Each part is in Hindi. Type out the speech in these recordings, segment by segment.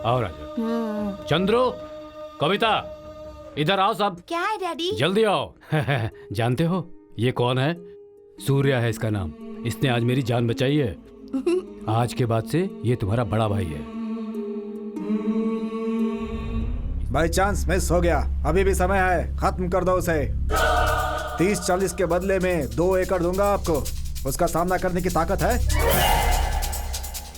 आओ राजा। चंद्रो, कविता, इधर आओ सब। क्या है डैडी? जल्दी आओ। जानते हो ये कौन है? सूर्या है इसका नाम। इसने आज मेरी जान बचाई है। आज के बाद से ये तुम्हारा बड़ा भाई है। बाई चांस मिस हो गया, अभी भी समय है, खत्म कर दो उसे। 30-40 के बदले में 2 एकड़ दूंगा आपको। उसका सामना करने की ताकत है?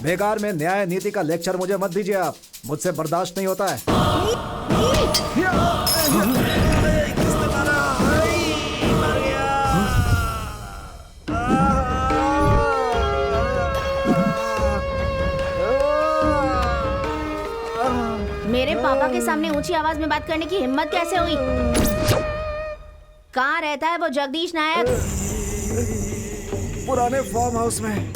बेकार में न्याय नीति का लेक्चर मुझे मत दीजिए आप, मुझसे बर्दाश्त नहीं होता है। मेरे पापा के सामने ऊंची आवाज में बात करने की हिम्मत कैसे हुई? कहाँ रहता है वो जगदीश नायक? पुराने फार्म हाउस में।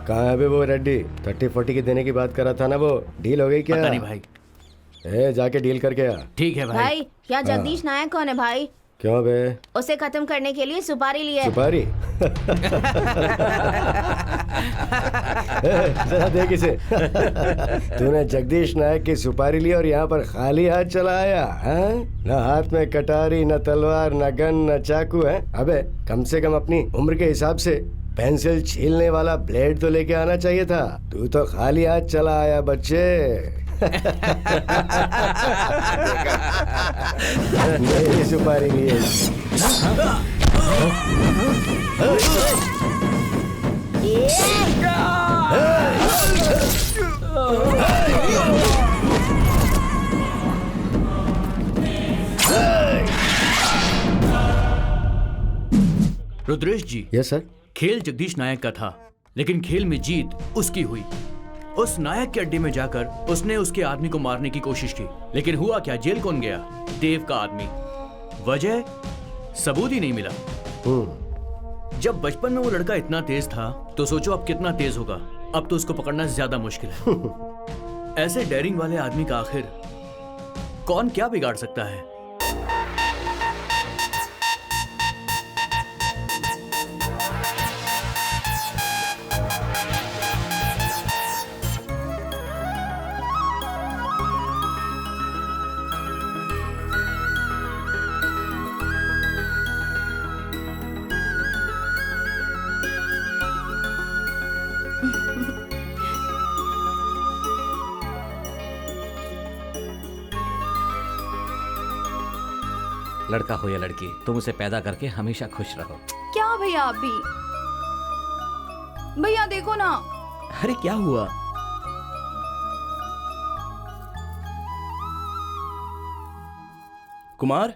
कहाँ है अभी वो रेड्डी? 30-40 की देने की बात कर रहा था ना, वो डील हो गई क्या? पता नहीं भाई। जाके डील करके आ। ठीक है भाई। भाई क्या जगदीश नायक कौन है भाई? क्यों बे? उसे खत्म करने के लिए सुपारी ली है। सुपारी? जरा देख इसे। तूने जगदीश नायक की सुपारी ली और यहाँ पर खाली हाथ चला आया है? न हाथ में कटारी, न तलवार, न गन, न चाकू है। अबे कम से कम अपनी उम्र के हिसाब से पेंसिल छीलने वाला ब्लेड तो लेके आना चाहिए था। तू तो खाली हाथ चला आया बच्चे। मेरी सुपारी लिए। रुद्रेश जी। Yes sir. खेल जगदीश नायक का था, लेकिन खेल में जीत उसकी हुई। उस नायक के अड्डे में जाकर उसने उसके आदमी को मारने की कोशिश की, लेकिन हुआ क्या? जेल कौन गया? देव का आदमी। वजह? सबूत ही नहीं मिला। जब बचपन में वो लड़का इतना तेज था तो सोचो अब कितना तेज होगा। अब तो उसको पकड़ना ज्यादा मुश्किल है। ऐसे डेयरिंग वाले आदमी का आखिर कौन क्या बिगाड़ सकता है? लड़का हो या लड़की, तुम उसे पैदा करके हमेशा खुश रहो। क्या भैया आप भी? भैया देखो ना। अरे क्या हुआ? कुमार,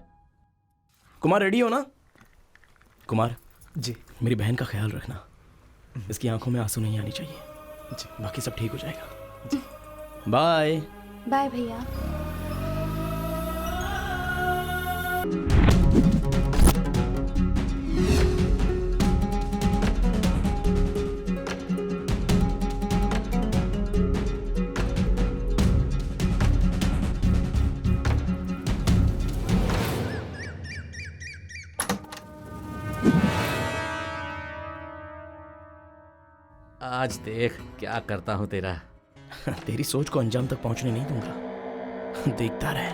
कुमार रेडी हो ना? कुमार जी। मेरी बहन का ख्याल रखना, इसकी आंखों में आंसू नहीं आनी चाहिए जी। बाकी सब ठीक हो जाएगा। बाय बाय भैया। आज देख क्या करता हूँ तेरा। तेरी सोच को अंजाम तक पहुंचने नहीं दूंगा, देखता रहे।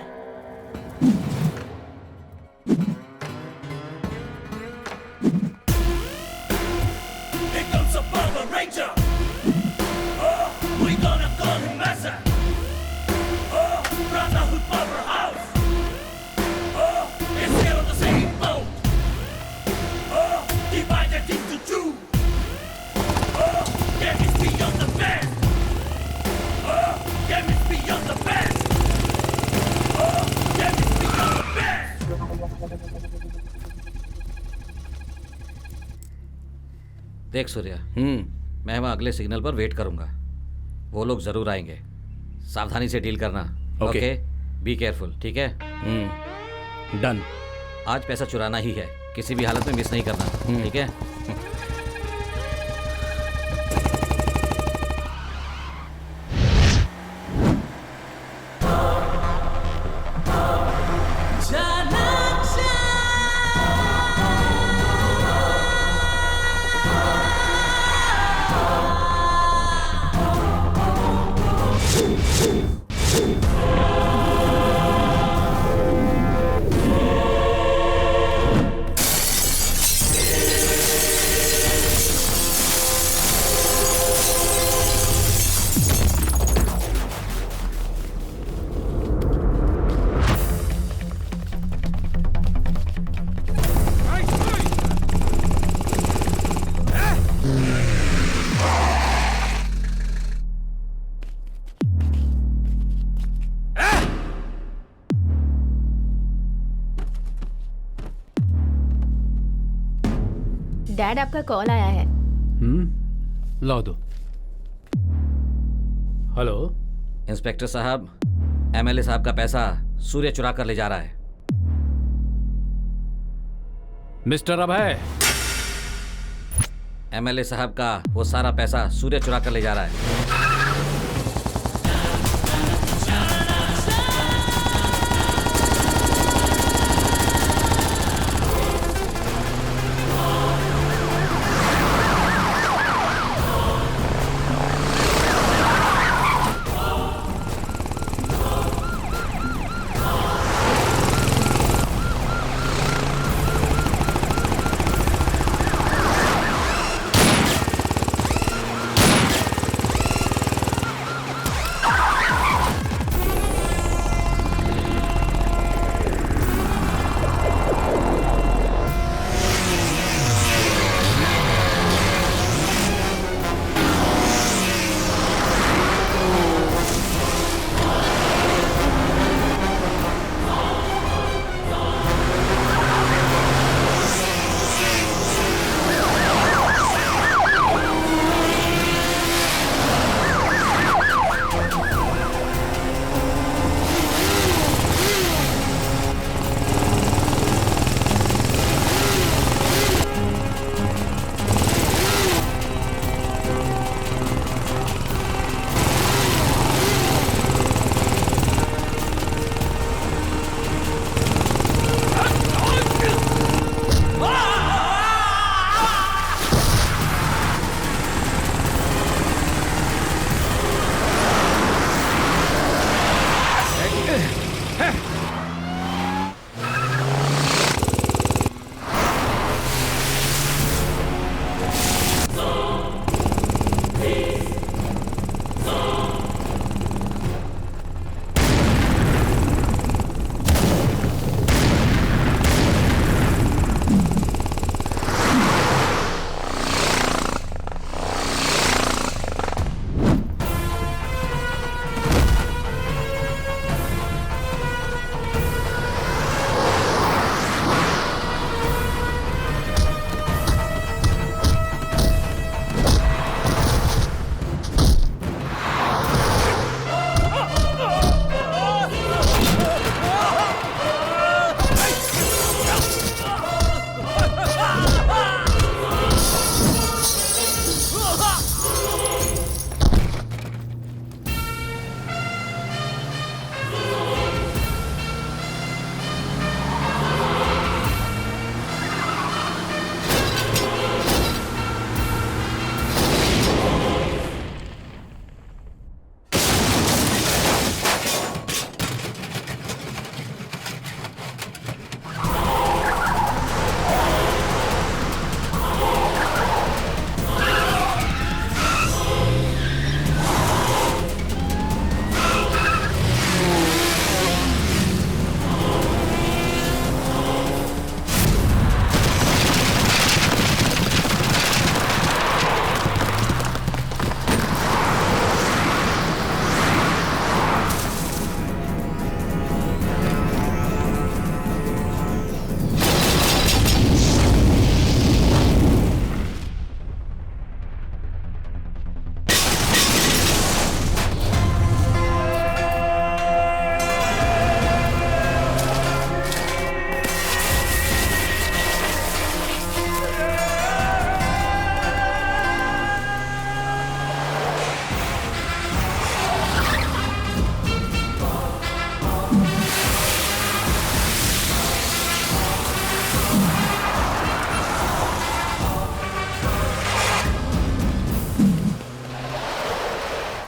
देख सूर्या, मैं वहाँ अगले सिग्नल पर वेट करूंगा। वो लोग जरूर आएंगे। सावधानी से डील करना। Okay, be careful. ठीक है? डन। आज पैसा चुराना ही है, किसी भी हालत में मिस नहीं करना। ठीक है? डैड आपका कॉल आया है। लाओ दो। हेलो इंस्पेक्टर साहब, एमएलए साहब का पैसा सूर्य चुरा कर ले जा रहा है। मिस्टर अभय, एमएलए साहब का वो सारा पैसा सूर्य चुरा कर ले जा रहा है।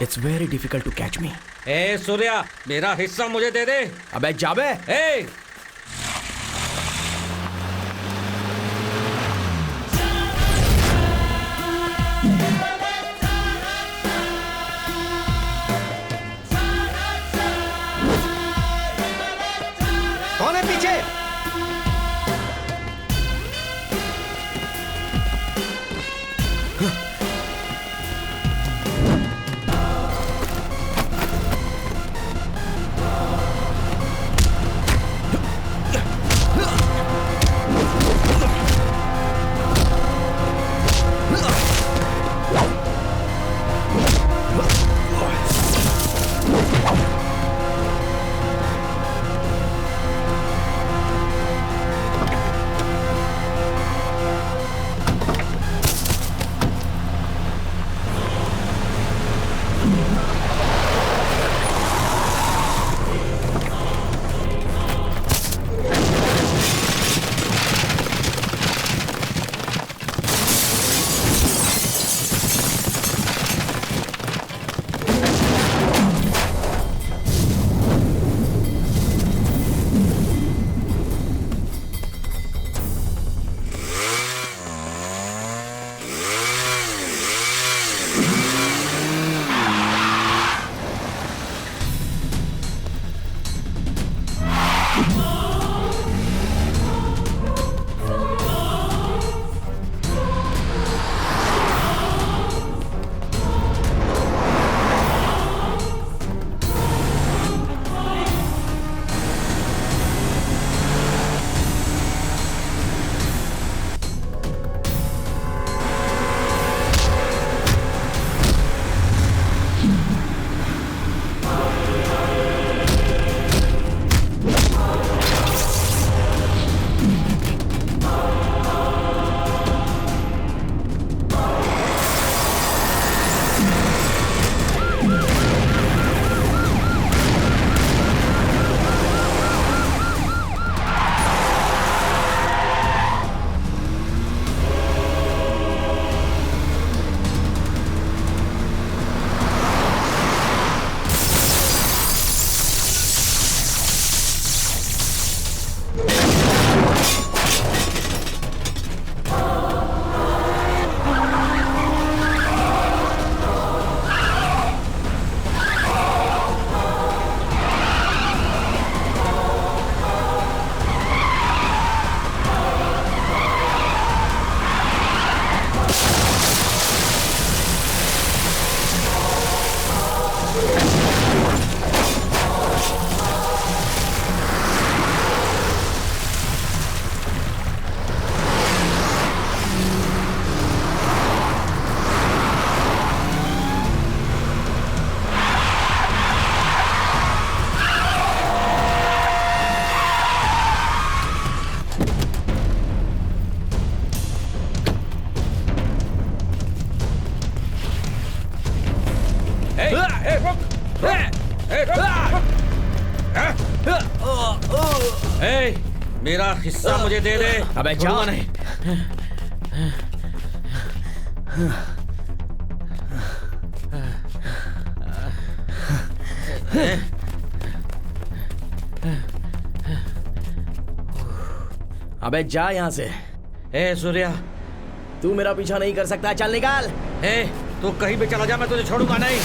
It's very difficult to catch me. ए सूर्या, मेरा हिस्सा मुझे दे दे। अबे जाबे। ए कौन है पीछे? मेरा हिस्सा मुझे दे दे। अबे जा नहीं। अबे जा यहाँ से। ए सूर्या, तू मेरा पीछा नहीं कर सकता, चल निकाल। ए तू कहीं भी चला जा, मैं तुझे छोड़ूंगा नहीं।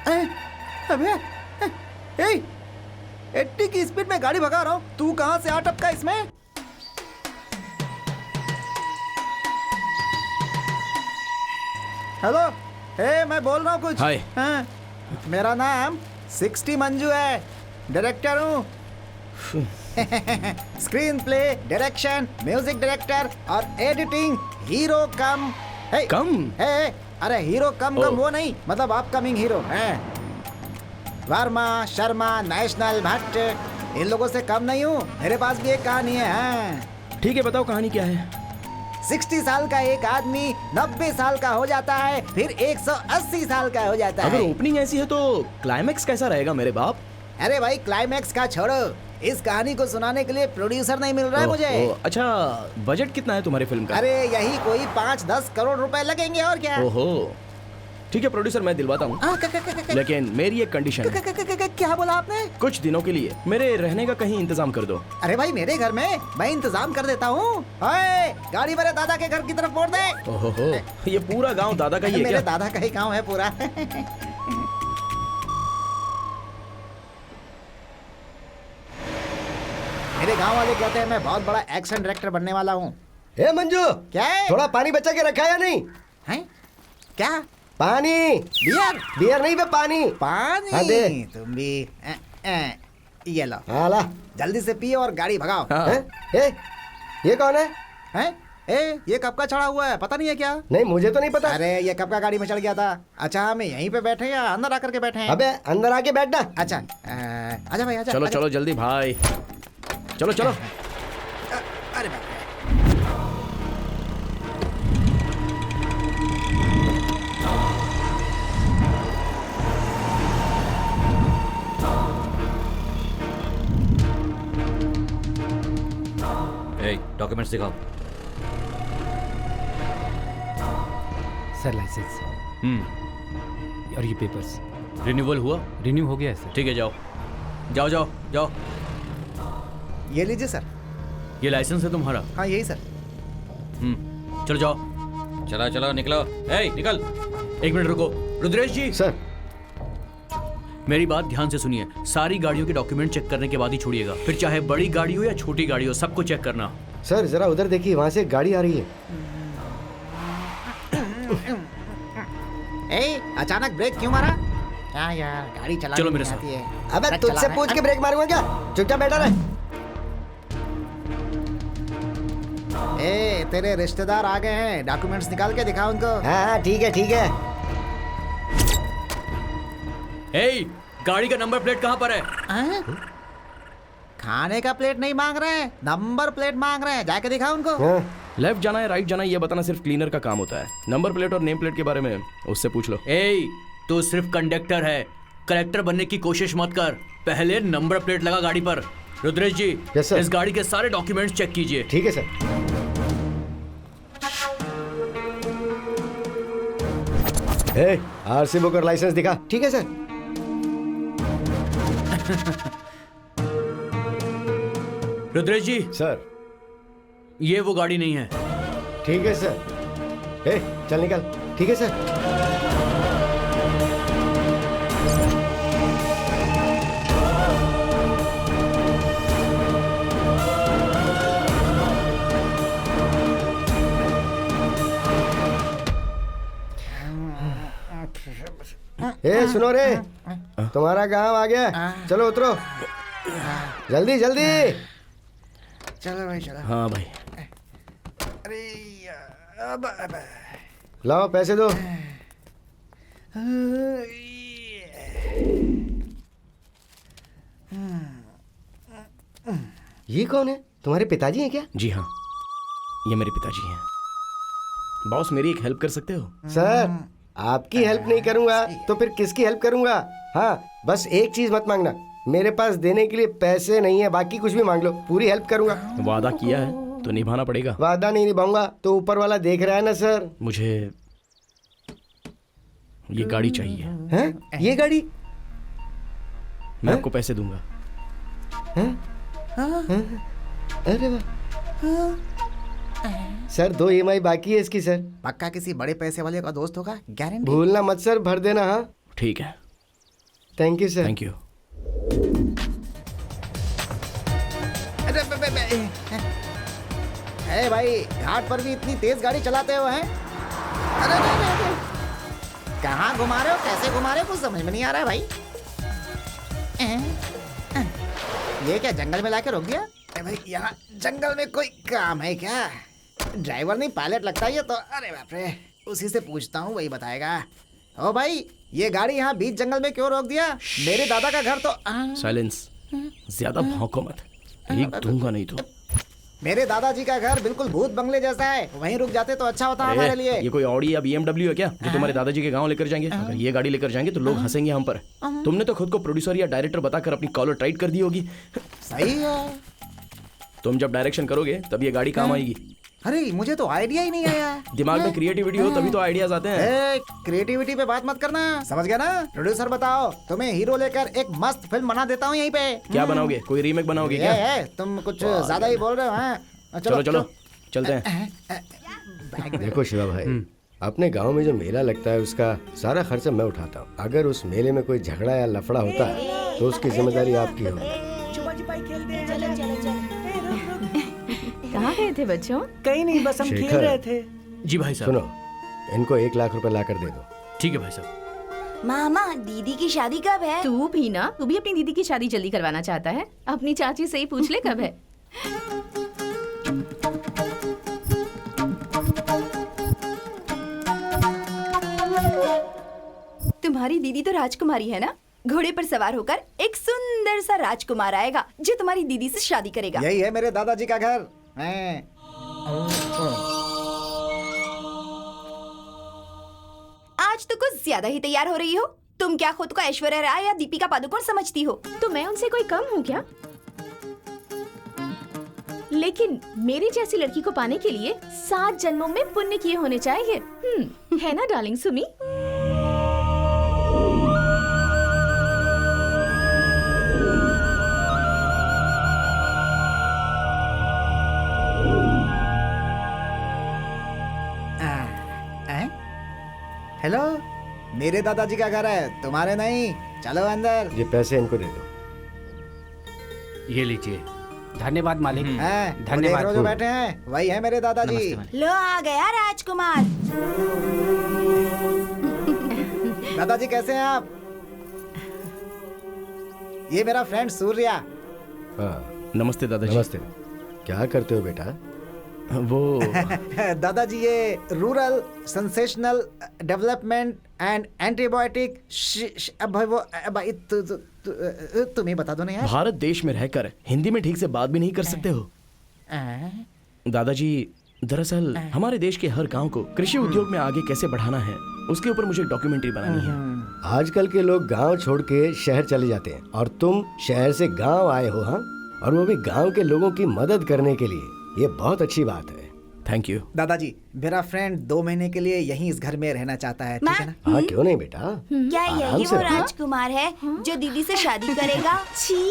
अबे 80 की स्पीड में गाड़ी भगा रहा हूँ, तू कहाँ से आ टपका इसमें? हेलो, मैं बोल रहा हूँ कुछ। हाय। हाँ, मेरा नाम 60 मंजू है, डायरेक्टर हूँ। Screen play, direction, music director और एडिटिंग, हीरो कम अरे हीरो कम वो नहीं, मतलब अपकमिंग हीरो है। वर्मा, शर्मा, नेशनल, भट्ट, इन लोगों से कम नहीं हूँ। मेरे पास भी एक कहानी है। हाँ। ठीक है, बताओ कहानी क्या है। 60 साल का एक आदमी 90 साल का हो जाता है, फिर 180 साल का हो जाता अगर है। ओपनिंग ऐसी है तो क्लाइमैक्स कैसा रहेगा मेरे बाप? अरे भाई, क्लाइमैक्स का छोड़ो, इस कहानी को सुनाने के लिए प्रोड्यूसर नहीं मिल रहा है मुझे। अच्छा, बजट कितना है तुम्हारी फिल्म का? अरे यही कोई 5-10 करोड़ रुपए लगेंगे और क्या। ओहो, ठीक है प्रोड्यूसर, मैं दिलवाता हूँ, लेकिन मेरी एक कंडीशन है। क्या बोला आपने? कुछ दिनों के लिए मेरे रहने का कहीं इंतजाम कर दो। अरे भाई, मेरे घर में मैं इंतजाम कर देता हूँ। गाड़ी मेरे दादा के घर की तरफ मोड़ दे। ओहो, ये पूरा गांव दादा का ही है मेरे क्या? दादा का ही गाँव है पूरा। मेरे गांव वाले कहते हैं मैं बहुत बड़ा एक्शन डायरेक्टर बनने वाला हूँ। ए मंजू, क्या है? थोड़ा पानी बचा के रखा या नहीं? हैं? क्या? पानी। बियर? बियर नहीं बे, पानी। पानी? हाँ, दे। तुम भी ये लो, हाँ ला। जल्दी से पियो और गाड़ी भगाओ। हाँ। हैं? ए, ये कौन है? हैं? ये कब का चढ़ा हुआ है, पता नहीं है क्या? नहीं, मुझे तो नहीं पता। अरे ये कब का गाड़ी में चढ़ गया था? अच्छा, हम यहीं पे बैठे या अंदर आकर के बैठे हैं? अबे अंदर आके बैठना। अच्छा, आजा भाई, आजा। चलो आजा। चलो जल्दी भाई, चलो चलो। अरे बाप रे। डॉक्यूमेंट्स दिखाओ। सर लाइसेंस और ये पेपर्स रिन्यूअल हुआ? रिन्यू हो गया है सर। ठीक है, जाओ जाओ जाओ जाओ। ये लीजिए सर। ये लाइसेंस है तुम्हारा? हाँ यही सर। चलो जाओ। चलो चलो निकलो। निकल। एक मिनट रुको। रुद्रेश जी, सर, मेरी बात ध्यान से सुनिए। सारी गाड़ियों के डॉक्यूमेंट चेक करने के बाद ही छोड़िएगा। फिर चाहे बड़ी गाड़ी हो या छोटी गाड़ी हो, सबको चेक करना। सर जरा उधर देखिए, वहाँ से एक गाड़ी आ रही है। अचानक ब्रेक क्यों मारा? क्या यार, गाड़ी चलानी चलो मेरे नहीं साथ। आती है। अबे ट्रक तुझसे चलाना पूछ है। के ब्रेक मारूंगा क्या? चुपचाप बैठा रहे। तेरे रिश्तेदार आ गए हैं, डॉक्यूमेंट्स निकाल के दिखा उनको। हाँ ठीक है ठीक है। गाड़ी का नंबर प्लेट कहाँ पर है? खाने का प्लेट नहीं मांग रहे हैं, नंबर प्लेट मांग रहे हैं, जाके दिखा उनको। हाँ। लेफ्ट जाना है राइट जाना है ये बताना सिर्फ क्लीनर का काम होता है। नंबर प्लेट और नेम प्लेट के बारे में उससे पूछ लो। तू सिर्फ कंडक्टर है, कलेक्टर बनने की कोशिश मत कर। पहले नंबर प्लेट लगा गाड़ी पर। Rudresh ji, yes sir. इस गाड़ी के सारे डॉक्यूमेंट्स चेक कीजिए। ठीक है सर। आरसी बुक और लाइसेंस दिखा। ठीक है सर। रुद्रेश जी, सर ये वो गाड़ी नहीं है। ठीक है सर। चल निकल। ठीक है सर। सुनो रे, तुम्हारा गांव आ गया, चलो उतरो जल्दी जल्दी। चलो भाई चलो। हाँ भाई। अरे यार, लाओ पैसे दो। ये कौन है? तुम्हारे पिताजी हैं क्या? जी हाँ, ये मेरे पिताजी हैं। बॉस मेरी एक हेल्प कर सकते हो? सर आपकी हेल्प नहीं करूंगा तो फिर किसकी हेल्प करूंगा? हाँ बस एक चीज मत मांगना, मेरे पास देने के लिए पैसे नहीं है, बाकी कुछ भी मांग लो, पूरी हेल्प करूंगा। वादा किया है तो निभाना पड़ेगा। वादा नहीं निभाऊंगा तो ऊपर वाला देख रहा है ना सर। मुझे ये गाड़ी चाहिए। हैं? ये गाड़ी? मैं आपको पैसे दूंगा। अरे वाह सर, 2 EMI बाकी है इसकी सर। पक्का किसी बड़े पैसे वाले का दोस्त होगा, गारंटी। भूलना मत सर, भर देना। हाँ ठीक है, thank you sir. Thank you. अरे भाई, घाट पर भी इतनी तेज गाड़ी चलाते हो हैं? अरे कहाँ घुमा रहे हो, कैसे घुमा रहे हो, कुछ समझ में नहीं आ रहा है भाई। ये क्या जंगल में लाके रोक दिया? अरे भाई, यहाँ जंगल में कोई काम है क्या? ड्राइवर नहीं पायलट लगता है ये तो। अरे बाप रे, उसी से पूछता हूँ, वही बताएगा। ओ भाई, ये गाड़ी यहाँ बीच जंगल में क्यों रोक दिया? मेरे दादा का घर तो साइलेंस, ज्यादा भौंको मत, एक दूंगा नहीं तो। मेरे दादाजी का घर बिल्कुल भूत बंगले जैसा है, वहीं रुक जाते तो अच्छा होता हमारे लिए। ये कोई ऑडी या BMW है क्या जो तुम्हारे दादाजी के गांव लेकर जाएंगे? अगर ये गाड़ी लेकर जाएंगे तो लोग हंसेंगे हम पर। तुमने तो खुद को प्रोड्यूसर या डायरेक्टर बताकर अपनी कॉलर टाइट कर दी होगी। सही है। तुम जब डायरेक्शन करोगे तब ये गाड़ी काम आएगी। अरे मुझे तो आइडिया ही नहीं आया। दिमाग में क्रिएटिविटी हो तभी तो आइडियाज आते हैं। क्रिएटिविटी पे बात मत करना, समझ गया ना? प्रोड्यूसर बताओ, तुम्हें हीरो लेकर एक मस्त फिल्म बना देता हूँ यहीं पे। क्या बनाओगे? कोई रीमेक बनाओगे क्या? तुम कुछ ज्यादा ही बोल रहे हो। हाँ चलो चलो चलते हैं। देखो शिवा भाई, अपने गांव में जो मेला लगता है उसका सारा खर्चा मैं उठाता हूँ। अगर उस मेले में कोई झगड़ा या लफड़ा होता है तो उसकी जिम्मेदारी आपकी होगी। कहाँ गए थे बच्चों? कहीं नहीं, बस हम खेल रहे थे। जी भाई साहब। सुनो, इनको 1 लाख रुपए ला कर दे दो। ठीक है भाई साहब। मामा, दीदी की शादी कब है? तू भी ना, तू भी अपनी दीदी की शादी जल्दी करवाना चाहता है? अपनी चाची से ही पूछ ले कब है। तुम्हारी दीदी तो राजकुमारी है ना? घोड़े पर सवार होकर एक सुंदर सा राजकुमार आएगा जो तुम्हारी दीदी से शादी करेगा। यही है मेरे दादाजी का घर। आज तो कुछ ज्यादा ही तैयार हो रही हो। तुम क्या खुद को ऐश्वर्या राय या दीपिका पादुकोण समझती हो? तो मैं उनसे कोई कम हूँ क्या? लेकिन मेरी जैसी लड़की को पाने के लिए 7 जन्मों में पुण्य किए होने चाहिए। है ना डार्लिंग सुमी? हेलो, मेरे दादाजी का घर है, तुम्हारे नहीं। चलो अंदर। ये पैसे इनको दे दो। ये लीजिए। धन्यवाद मालिक। धन्यवाद। जो बैठे हैं वही है मेरे दादाजी। लो आ गया राजकुमार। दादाजी कैसे हैं आप? ये मेरा फ्रेंड सूर्या। हाँ, नमस्ते दादाजी। नमस्ते। क्या करते हो बेटा? वो दादाजी ये rural sensational development and antibiotic भाई तुम ही बता दो ना यार। भारत देश में रहकर हिंदी में ठीक से बात भी नहीं कर सकते हो दादाजी। दरअसल हमारे देश के हर गांव को कृषि उद्योग में आगे कैसे बढ़ाना है उसके ऊपर मुझे एक डॉक्यूमेंट्री बनानी है। आजकल के लोग गांव छोड़ के शहर चले जाते हैं और तुम शहर से गांव आए हो। हाँ, और वो भी गांव के लोगों की मदद करने के लिए। ये बहुत अच्छी बात है। थैंक यू दादाजी। मेरा फ्रेंड 2 महीने के लिए यहीं इस घर में रहना चाहता है, ठीक है ना? हाँ, क्यों नहीं बेटा। क्या आराम यही से वो रहो। राजकुमार है जो दीदी से शादी करेगा? छी।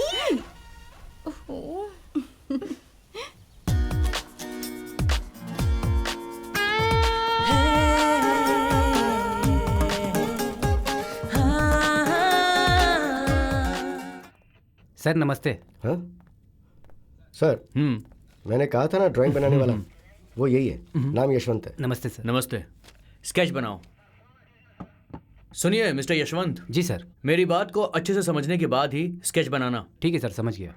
सर नमस्ते। हाँ सर, मैंने कहा था ना ड्राइंग बनाने वाला, वो यही है। नाम यशवंत है। नमस्ते सर। नमस्ते। स्केच बनाओ। सुनिए मिस्टर यशवंत। जी सर। मेरी बात को अच्छे से समझने के बाद ही स्केच बनाना। ठीक है सर, समझ गया।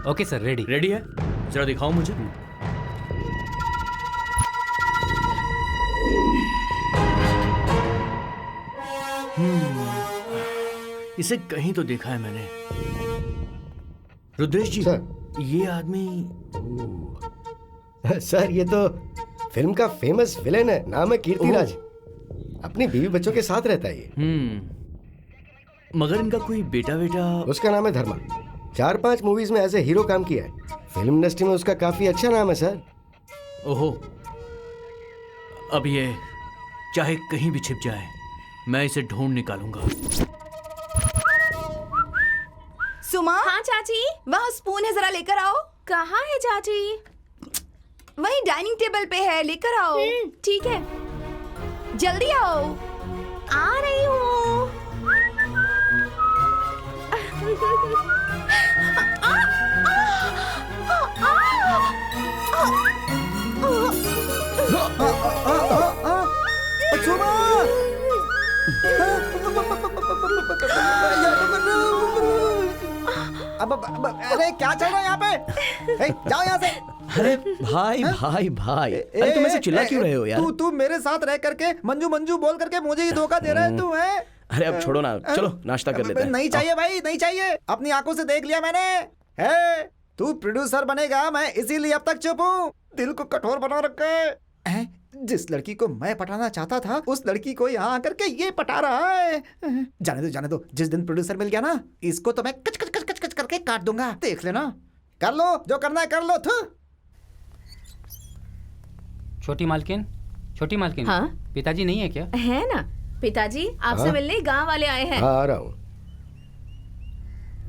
Okay sir, ready. रेडी है? जरा दिखाओ मुझे। इसे कहीं तो देखा है मैंने। रुद्रेश जी सर। ये आदमी। सर ये तो फिल्म का फेमस विलेन है, नाम है कीर्तिराज। अपनी बीवी बच्चों के साथ रहता है ये। मगर इनका कोई बेटा बेटा? उसका नाम है धर्मा। 4-5 मूवीज में एज ए हीरो काम किया है। फिल्म इंडस्ट्री में उसका काफी अच्छा नाम है सर। ओहो, अब ये चाहे कहीं भी छिप जाए मैं इसे ढूंढ निकालूंगा। सुमा, हाँ चाची। वहाँ स्पून है, जरा लेकर आओ। कहाँ है चाची? वहीं डाइनिंग टेबल पे है, लेकर आओ। ठीक है, जल्दी आओ। आ रही हूँ। अरे क्या चल रहा है यहाँ पे? जाओ यहाँ से। अरे भाई भाई भाई, अरे तुम ऐसे चिल्ला क्यों रहे हो यार? तू मेरे साथ रह करके मंजू मंजू बोल करके मुझे ही धोखा दे रहा है तू, है? अरे अब छोड़ो ना, चलो नाश्ता कर लेते हैं। नहीं चाहिए भाई, नहीं चाहिए। अपनी आंखों से देख लिया मैंने। है तू प्रोड्यूसर बनेगा, मैं इसीलिए अब तक चुप हूँ। दिल को कठोर बना रखा है। जिस लड़की को मैं पटाना चाहता था, उस लड़की को यहाँ आकर के ये पटा रहा है। जाने दो। जिस दिन प्रोड्यूसर मिल गया ना, इसको तो मैं कच कच कच कच कच करके काट दूंगा। देख लेना। कर लो जो करना है, कर लो। छोटी मालकिन, छोटी मालकिन। हाँ? पिताजी नहीं है क्या? है ना, पिताजी आपसे हाँ? मिलने गांव वाले आए हैं। हाँ, आ रहा हूँ।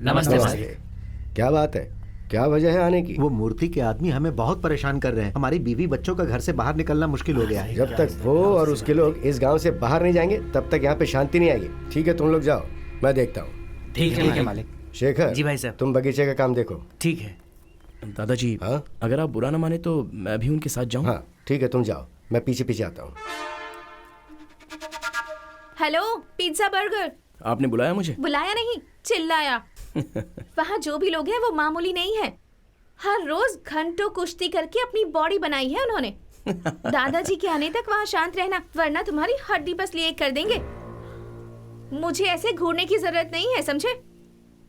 नमस्ते नमस्ते। मालिक। क्या बात है, क्या वजह है आने की? वो मूर्ति के आदमी हमें बहुत परेशान कर रहे हैं। हमारी बीवी बच्चों का घर से बाहर निकलना मुश्किल हो गया है। जब तक वो और उसके लोग इस गांव से बाहर नहीं जाएंगे तब तक यहाँ पे शांति नहीं आएगी। ठीक है, तुम लोग जाओ, मैं देखता हूँ। ठीक है मालिक। शेखर जी भाई साहब। तुम बगीचे का काम देखो। ठीक है दादाजी, हाँ? अगर आप बुरा ना माने तो मैं भी उनके साथ जाऊं? हाँ ठीक है, तुम जाओ, मैं पीछे पीछे आता हूँ। Hello, pizza burger. आपने बुलाया मुझे? बुलाया नहीं, चिल्लाया। वहाँ जो भी लोग हैं वो मामूली नहीं है। हर रोज घंटों कुश्ती करके अपनी बॉडी बनाई है उन्होंने। दादाजी के आने तक वहाँ शांत रहना, वरना तुम्हारी हड्डी बस लिए कर देंगे। मुझे ऐसे घूरने की जरूरत नहीं है, समझे?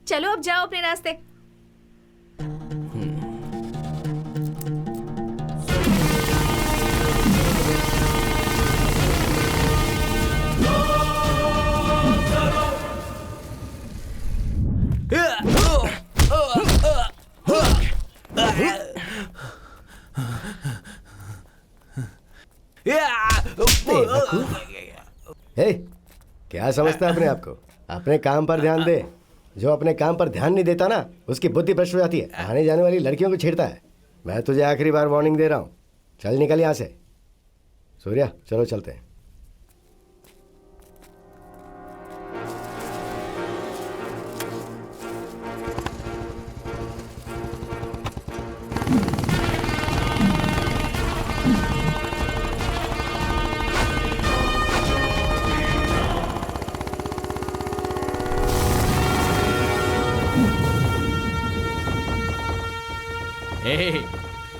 चलो अब जाओ अपने रास्ते। हे, क्या समझता है अपने आप को? अपने काम पर ध्यान दे। जो अपने काम पर ध्यान नहीं देता ना, उसकी बुद्धि भ्रष्ट हो जाती है। आने जाने वाली लड़कियों को छेड़ता है। मैं तुझे आखिरी बार वार्निंग दे रहा हूँ, चल निकल यहाँ से। सूर्या चलो चलते हैं।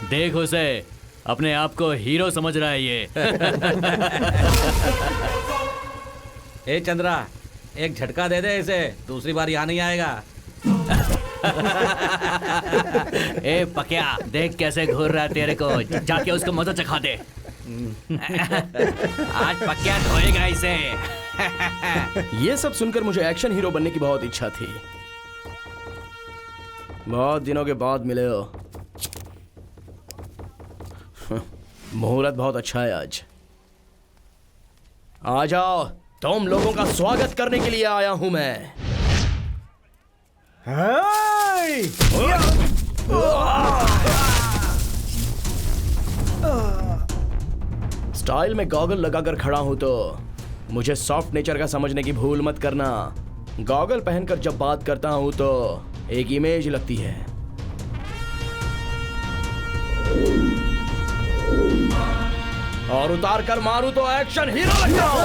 देख उसे, अपने आप को हीरो समझ रहा है ये। ए चंद्रा, एक झटका दे दे इसे, दूसरी बार यहाँ नहीं आएगा। ए पकिया, देख कैसे घूर रहा है तेरे को, जाके उसको मजा चखा दे। आज पकिया धोएगा इसे। ये सब सुनकर मुझे एक्शन हीरो बनने की बहुत इच्छा थी। बहुत दिनों के बाद मिले हो। मुहूर्त बहुत अच्छा है आज। आ जाओ, तुम लोगों का स्वागत करने के लिए आया हूं मैं। स्टाइल में गॉगल लगाकर खड़ा हूं तो मुझे सॉफ्ट नेचर का समझने की भूल मत करना। गॉगल पहनकर जब बात करता हूं तो एक इमेज लगती है। और उतार कर मारूं तो एक्शन हीरो लगता हूं।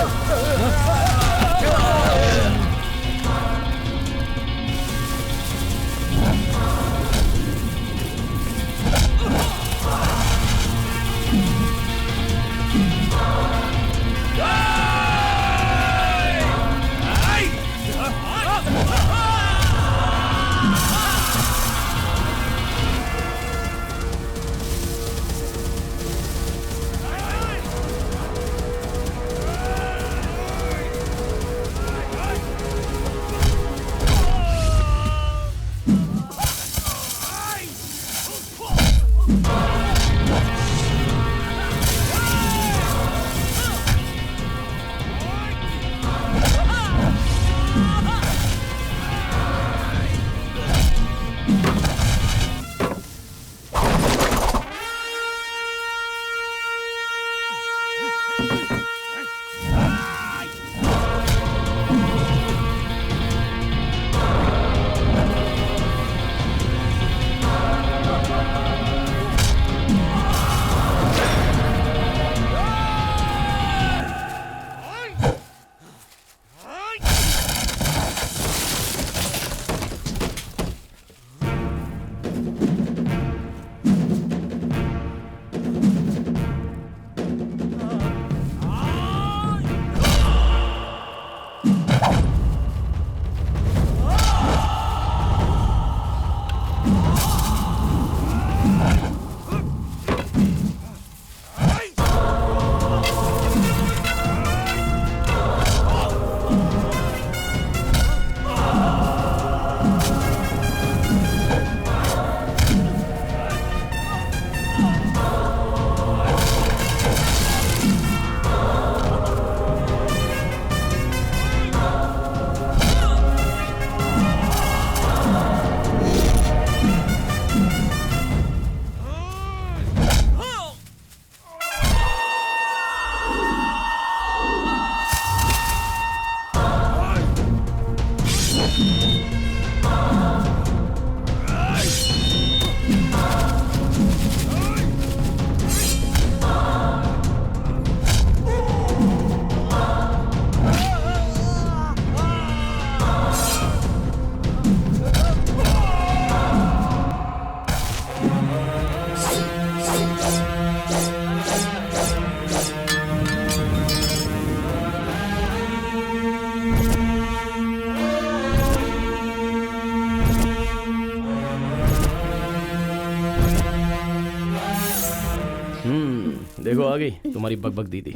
आ गई तुम्हारी बकबक दीदी।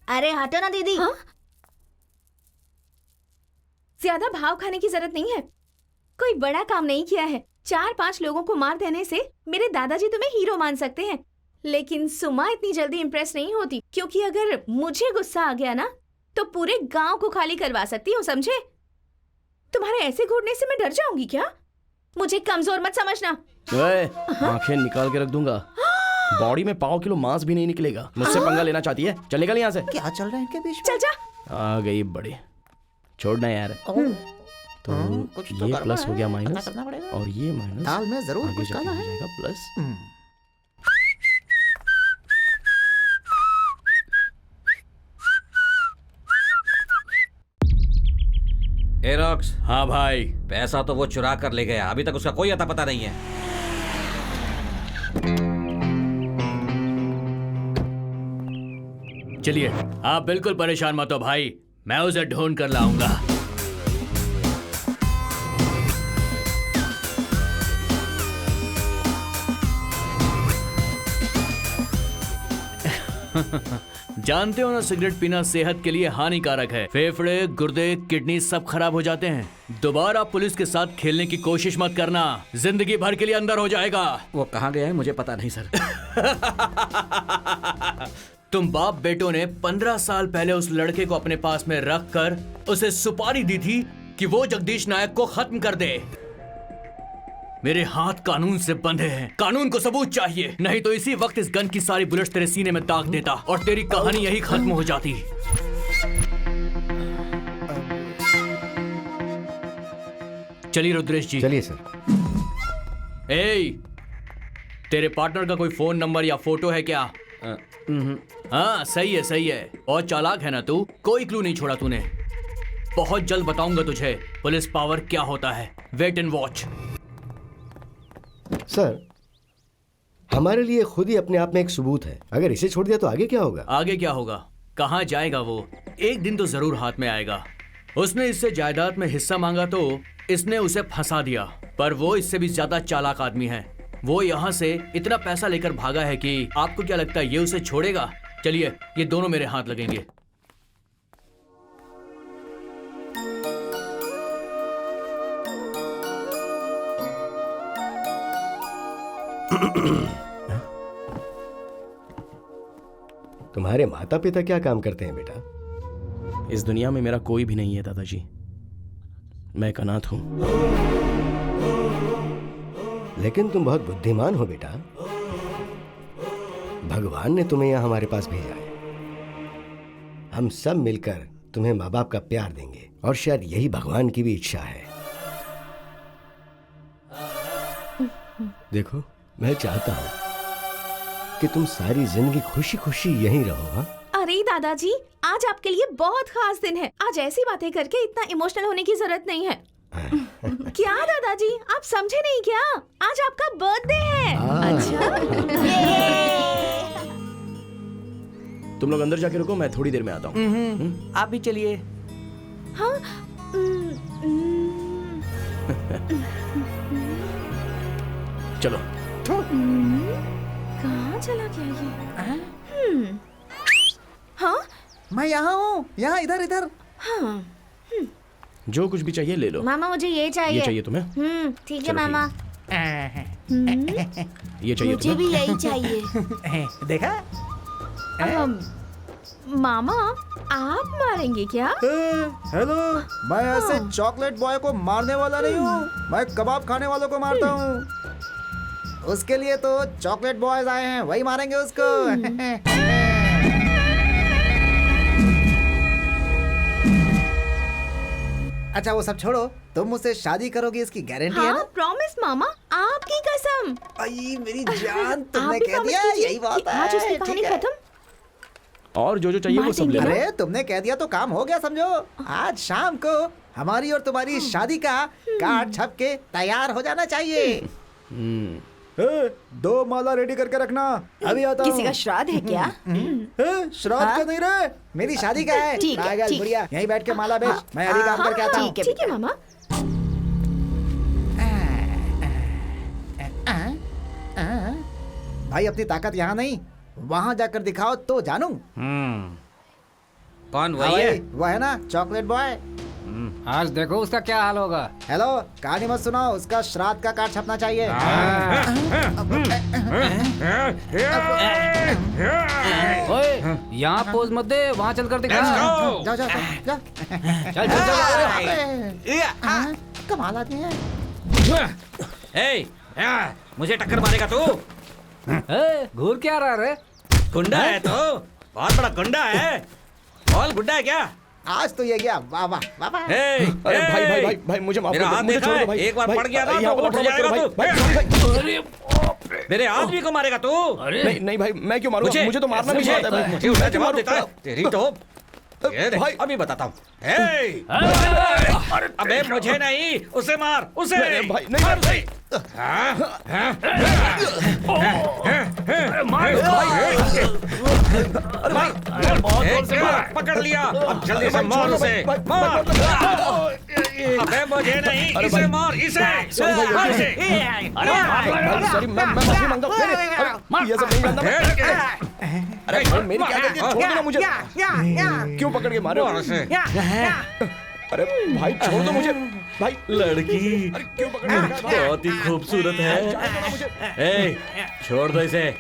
अरे हटो ना दीदी। हाँ? ज्यादा भाव खाने की जरूरत नहीं है। कोई बड़ा काम नहीं किया है। 4-5 लोगों को मार देने से मेरे दादाजी तुम्हें हीरो मान सकते हैं, लेकिन सुमा इतनी जल्दी इम्प्रेस नहीं होती, क्योंकि अगर मुझे गुस्सा आ गया ना तो पूरे गांव को खाली करवा सकती हूँ, समझे? तुम्हारे ऐसे घूरने से मैं डर जाऊंगी क्या? मुझे कमजोर मत समझना। आंखें निकाल के रख दूंगा। बॉडी में 5 किलो मांस भी नहीं निकलेगा। मुझसे पंगा लेना चाहती है? चल निकल यहाँ से। क्या चल रहा है इनके बीच में? चल जा। आ गई बड़ी, छोड़ना यार। तो कुछ तो ये गड़बड़ प्लस है, हो गया पता माइनस, करना पड़ेगा। और ये माइनस दाल में जरूर आगे कुछ जाके काला हो है। जाएगा प्लस। एरोक्स, हाँ भाई। पैसा तो वो चुरा कर ले गया, अभी तक उसका कोई अता पता नहीं है। चलिए, आप बिल्कुल परेशान मत हो भाई, मैं उसे ढूंढ कर लाऊंगा। जानते हो ना, सिगरेट पीना सेहत के लिए हानिकारक है। फेफड़े, गुर्दे, किडनी सब खराब हो जाते हैं। दोबारा पुलिस के साथ खेलने की कोशिश मत करना, जिंदगी भर के लिए अंदर हो जाएगा। वो कहाँ गया है मुझे पता नहीं सर। तुम बाप बेटों ने 15 साल पहले उस लड़के को अपने पास में रख कर उसे सुपारी दी थी कि वो जगदीश नायक को खत्म कर दे। मेरे हाथ कानून से बंधे हैं, कानून को सबूत चाहिए, नहीं तो इसी वक्त इस गन की सारी बुलेट्स तेरे सीने में दाग देता और तेरी कहानी यही खत्म हो जाती। चलिए रुद्रेश जी। चलिए सर। ए, तेरे पार्टनर का कोई फोन नंबर या फोटो है क्या? हाँ सही है सही है, और चालाक है ना तू, कोई क्लू नहीं छोड़ा तूने। बहुत जल्द बताऊंगा तुझे पुलिस पावर क्या होता है। Wait and watch. सर, हमारे लिए खुद ही अपने आप में एक सबूत है। अगर इसे छोड़ दिया तो आगे क्या होगा? आगे क्या होगा? कहाँ जाएगा वो? एक दिन तो जरूर हाथ में आएगा। उसने इससे जायदाद में हिस्सा मांगा तो इसने उसे फंसा दिया, पर वो इससे भी ज्यादा चालाक आदमी है। वो यहाँ से इतना पैसा लेकर भागा है कि आपको क्या लगता है ये उसे छोड़ेगा? चलिए, ये दोनों मेरे हाथ लगेंगे। तुम्हारे माता पिता क्या काम करते हैं बेटा? इस दुनिया में मेरा कोई भी नहीं है दादाजी, मैं एक अनाथ हूं। लेकिन तुम बहुत बुद्धिमान हो बेटा। भगवान ने तुम्हें यहां हमारे पास भेजा है। हम सब मिलकर तुम्हें माँ बाप का प्यार देंगे, और शायद यही भगवान की भी इच्छा है। देखो, मैं चाहता हूं कि तुम सारी जिंदगी खुशी खुशी यहीं रहो। हाँ? अरे दादाजी, आज आपके लिए बहुत खास दिन है। आज ऐसी बातें करके इतना इमोशनल होने की जरूरत नहीं है। क्या दादाजी, आप समझे नहीं क्या? आज आपका बर्थडे है। अच्छा। तुम लोग अंदर जाके रुको, मैं थोड़ी देर में आता हूँ। आप भी चलिए। हाँ। चलो। कहाँ चला गया ये? हाँ? मैं यहाँ हूँ, यहाँ इधर इधर। हाँ। जो कुछ भी चाहिए ले लो। मामा मुझे ये चाहिए। ये चाहिए तुम्हें? ठीक है चलो, मामा। ये चाहिए मुझे तुम्हें? भी यही चाहिए। देखा? मामा, आप मारेंगे क्या? हेलो, मैं ऐसे चॉकलेट बॉय को मारने वाला नहीं हूँ, मैं कबाब खाने वालों को मारता हूँ। उसके लिए तो चॉकलेट बॉयज आए हैं, वही मारेंगे उसको। अच्छा वो सब छोड़ो, तुम मुझसे शादी करोगी इसकी गारंटी है हाँ, ना? प्रॉमिस मामा, आपकी कसम। आई मेरी जान, तुमने आप भी कह promise दिया, कीजिए यही बात कि आज उसकी है। कहानी ठीक है। खत्म। और जो चाहिए वो सब ले लो। अरे तुमने कह दिया तो काम हो गया समझो। आज शाम को हमारी और तुम्हारी शादी का कार्ड छप के तैयार हो जाना चाहिए। 2 माला रेडी करके रखना, अभी आता हूँ। किसी का श्राद्ध है क्या? श्राद्ध का नहीं रे, मेरी शादी का है। ठीक है, पागल ठीक। बुढ़िया, यहीं बैठ के माला बेच, मैं अभी काम करके आता हूँ। ठीक है मामा। भाई अपनी ताकत यहाँ नहीं, वहाँ जाकर दिखाओ तो जानू। कौन हाँ वही है? भाई, वो है ना चॉकलेट बॉय। आज देखो उसका क्या हाल होगा। हेलो, कहानी मत सुनाओ, उसका श्राद्ध का कार्ड छपना चाहिए। ओए, यहाँ पोज मत दे, वहाँ चल कर दिखा। जाओ जाओ जाओ। चल चल चल। कमाल आदमी है। ए, मुझे टक्कर मारेगा तू? घूर क्या रहा रे? गुंडा है तो, बहुत बड़ा गुंडा है। बोल, गुंडा है क्या? आज तो ये गया। वाह वाह वाह वाह। अरे भाई भाई भाई भाई मुझे माफ कर मेरा दो, हाथ मुझे देखा छोड़ है? दो भाई। एक बार भाई, पड़ गया ना यहाँ तो पर उठ मत जाएगा करो तू। भाई। मेरे आदमी को मारेगा तू? नहीं नहीं भाई, मैं क्यों मारूंगा? मुझे तो मारना भी आता है भाई। मुझे उसका मैं क्यों जवाब देता है? मारूंगा? तेरी तो ये देख, भाई। अभी बताता हूँ। अबे मुझे नहीं, उसे मार, उसे। नहीं, भाई, नहीं, मार उसे। पकड़ लिया, अब जल्दी से मार उसे। मार। अबे मुझे नहीं, इसे मार, इसे। मार इसे। सॉरी, मैं माफी मांगता हूँ। अरे ये सब नहीं जानता मैं। अरे भाई, मेरी क्या गलती है? छोड़ दो ना मुझे। क्यों पकड़ के मारे हो? अरे भाई छोड़ दो मुझे भाई। लड़की क्यों पकड़ के मारे? बहुत ही खूबसूरत है। ए, छोड़ दो इसे,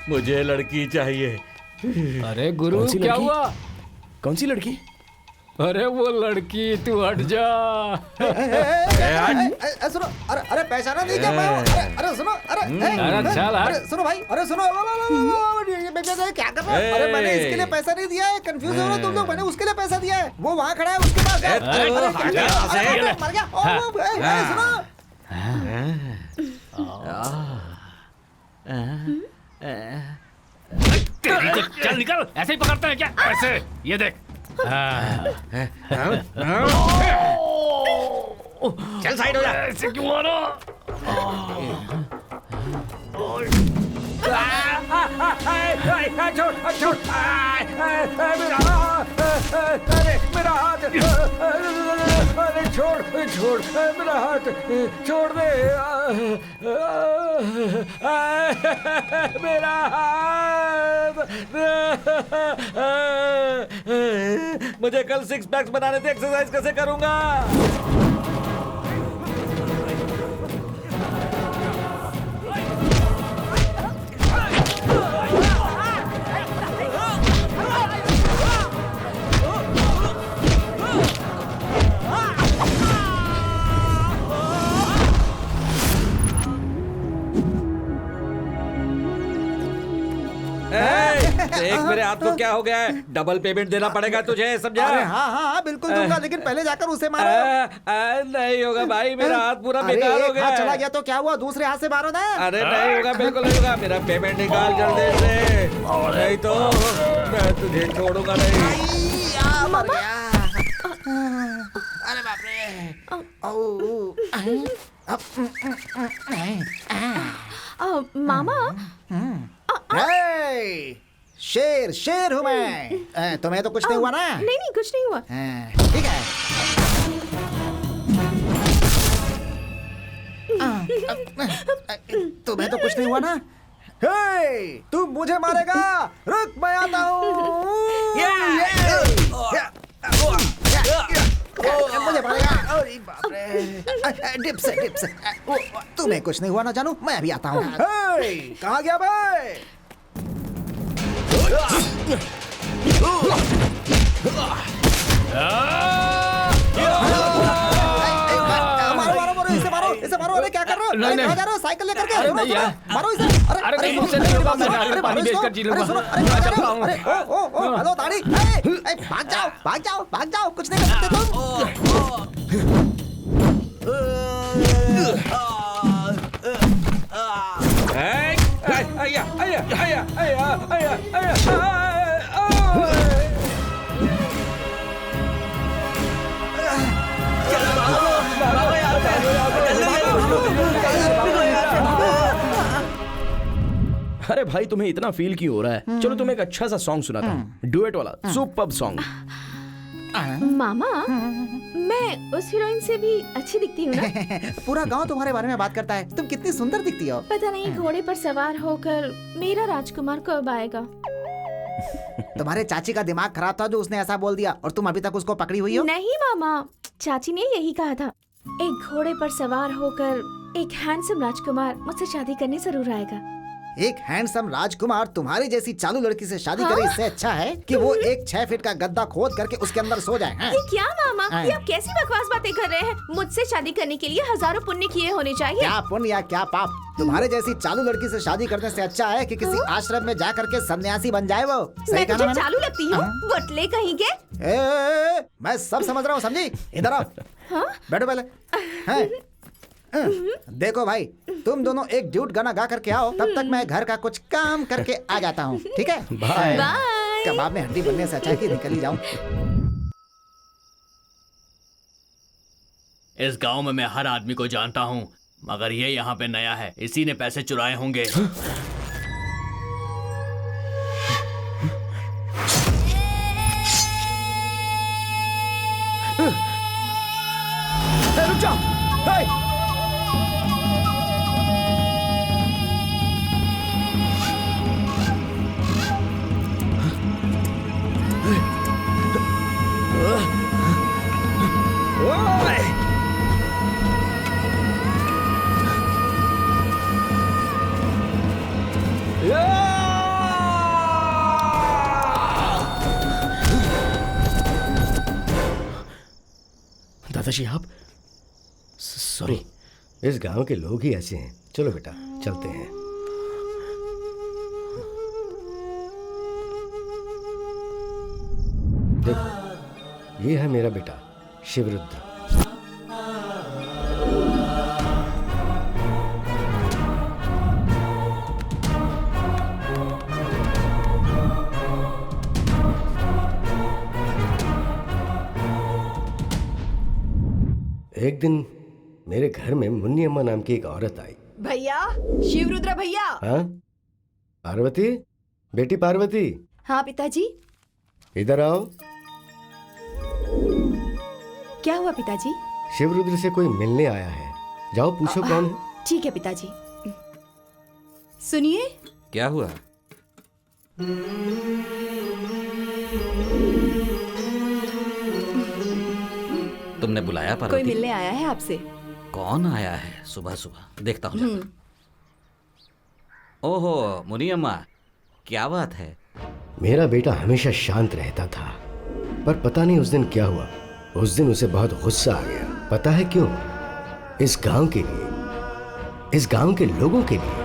मुझे लड़की चाहिए। अरे गुरु, कौन सी क्या लड़की? हुआ? कौन सी लड़की? अरे वो लड़की, तू हट जा। सुनो, अरे पहचाना नहीं क्या मैं हूँ? अरे सुनो, अरे चल हट। अरे सुनो भाई, अरे सुनो, क्या कर रहे हो? अरे मैंने इसके लिए पैसा नहीं दिया है, कंफ्यूज हो रहे हो तुम लोग। मैंने उसके लिए पैसा दिया है, वो वहाँ खड़ा है, उसके पास जाओ। अरे मर गया। अरे सुनो, चल निकल, ऐसे ही पकड़ते हैं क्या? ऐसे, ये देख। चल साइड हो जा। ऐसे क्यों मारो? छोड़, मेरा हाथ, अरे छोड़ मेरा हाथ, छोड़ दे मेरा हाथ। मुझे कल 6 पैक्स बनाने थे, एक्सरसाइज कैसे करूंगा? देख मेरे हाथ को क्या हो गया है, डबल पेमेंट देना पड़ेगा तुझे, समझा? अरे हाँ बिल्कुल दूंगा, लेकिन पहले जाकर उसे मारो। नहीं होगा भाई, मेरा हाथ पूरा बेकार हो गया। चला गया तो क्या हुआ, दूसरे हाथ से मारो ना। अरे नहीं होगा, बिल्कुल नहीं होगा। मेरा पेमेंट निकाल जल्दी से, नहीं तो मैं तुझे छोड़ूंगा नहीं। अरे बाप रे। मामा, शेर हूँ मैं। तुम्हें तो कुछ नहीं हुआ ना? नहीं कुछ नहीं हुआ। ठीक है। तुम्हें तो कुछ नहीं हुआ ना? तू मुझे मारेगा, रुक मैं आता हूँ। मुझे मारेगा। अरे बाप रे। डिप्स। तुम्हें कुछ नहीं हुआ ना जानू, मैं अभी आता हूँ। कहाँ गया भाई? मारो इसे मारो। अरे क्या कर रहे हो? नहीं कहाँ जा रहे हो? साइकिल लेकर के मारो इसे। अरे मुझसे नहीं होगा, मैं नारियल पानी बेचकर जी लूंगा। हेलो दाढ़ी, भाग जाओ, कुछ नहीं कर सकते तुम। अरे भाई तुम्हें इतना फील क्यों हो रहा है? चलो तुम्हें एक अच्छा सा सॉन्ग सुनाता हूँ, डुएट वाला सुपर्ब सॉन्ग। मामा, मैं उस हीरोइन से भी अच्छी दिखती हूँ ना? पूरा गांव तुम्हारे बारे में बात करता है, तुम कितनी सुंदर दिखती हो। पता नहीं घोड़े पर सवार होकर मेरा राजकुमार कब आएगा। तुम्हारे चाची का दिमाग खराब था जो उसने ऐसा बोल दिया, और तुम अभी तक उसको पकड़ी हुई हो। नहीं मामा, चाची ने यही कहा था, एक घोड़े पर सवार होकर एक हैंडसम राजकुमार मुझसे शादी करने जरूर आएगा। एक हैंडसम राजकुमार तुम्हारी जैसी चालू लड़की से शादी करे, इससे अच्छा है कि वो एक 6 फीट का गद्दा खोद करके उसके अंदर सो जाए। ये क्या मामा, ये आप कैसी बकवास बातें कर रहे हैं? मुझसे शादी करने के लिए हजारों पुण्य किए होने चाहिए। क्या पुण्य या क्या पाप, तुम्हारे जैसी चालू लड़की से शादी करने से अच्छा है कि किसी आश्रम में जा करके सन्यासी बन जाए वो। मैं तुझे चालू लगती हूँ? बटले कहीं के। मैं सब समझ रहा हूँ, समझी? इधर आओ, बैठो पहले। देखो भाई, तुम दोनों एक ड्यूट गाना गा करके आओ, तब तक मैं घर का कुछ काम करके आ जाता हूँ, ठीक है? बाय। कबाब में हड्डी बनने से अच्छा है कि निकल ही जाऊं। इस गांव में मैं हर आदमी को जानता हूँ, मगर ये यहाँ पे नया है, इसी ने पैसे चुराए होंगे। रुक जाओ। दादाजी आप, सॉरी। इस गांव के लोग ही ऐसे हैं। चलो बेटा, चलते हैं। देखो, ये है मेरा बेटा शिवरुद्र। एक दिन मेरे घर में मुन्नी अम्मा नाम की एक औरत आई। भैया, शिवरुद्र भैया। हाँ, पार्वती, बेटी पार्वती। हाँ पिताजी। इधर आओ। क्या हुआ पिताजी? शिवरुद्र से कोई मिलने आया है, जाओ पूछो कौन है। ठीक है पिताजी। सुनिए। क्या हुआ? तुमने बुलाया पार्वती? कोई मिलने आया है आपसे। कौन आया है सुबह सुबह? देखता हूँ। ओहो मुनी अम्मा, क्या बात है? मेरा बेटा हमेशा शांत रहता था, पर पता नहीं उस दिन क्या हुआ। उस दिन उसे बहुत गुस्सा आ गया। पता है क्यों? इस गांव के लिए, इस गांव के लोगों के लिए।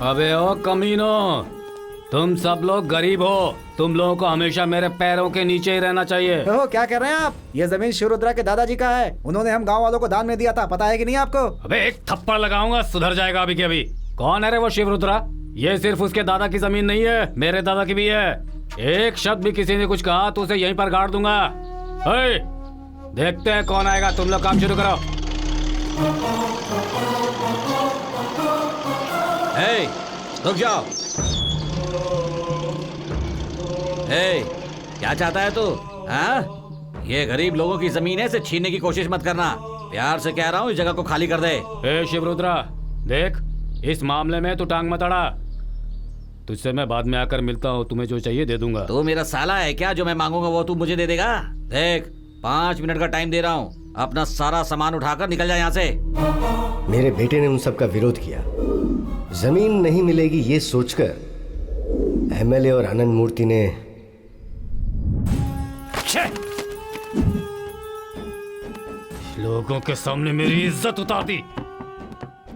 अबे ओ कमीनो, तुम सब लोग गरीब हो, तुम लोगों को हमेशा मेरे पैरों के नीचे ही रहना चाहिए। ओह, क्या कर रहे हैं आप? ये जमीन शिवरुद्रा के दादाजी का है, उन्होंने हम गांव वालों को दान में दिया था, पता है कि नहीं आपको? अबे एक थप्पड़ लगाऊंगा, सुधर जाएगा अभी के अभी। कौन है रे वो शिवरुद्रा? ये सिर्फ उसके दादा की जमीन नहीं है, मेरे दादा की भी है। एक शब्द भी किसी ने कुछ कहा तो उसे यहीं पर गाड़ दूंगा। देखते हैं कौन आएगा, तुम लोग काम शुरू करो। रुक जाओ। क्या चाहता है तू? हाँ? ये गरीब लोगों की जमीन है, से छीनने की कोशिश मत करना। प्यार से कह रहा हूँ, इस जगह को खाली कर दे। शिवरुद्रा, देख, इस मामले में तू टांग मत अड़ा। तुझसे मैं बाद में आकर मिलता हूँ, तुम्हें जो चाहिए दे दूंगा। तू मेरा साला है क्या? जो मैं मांगूंगा वो तू मुझे दे देगा? देख, 5 मिनट का टाइम दे रहा हूँ, अपना सारा सामान उठाकर निकल जाए यहाँ से। मेरे बेटे ने उन सब का विरोध किया। जमीन नहीं मिलेगी ये सोचकर एमएलए और आनंद मूर्ति ने लोगों के सामने मेरी इज्जत उतार दी।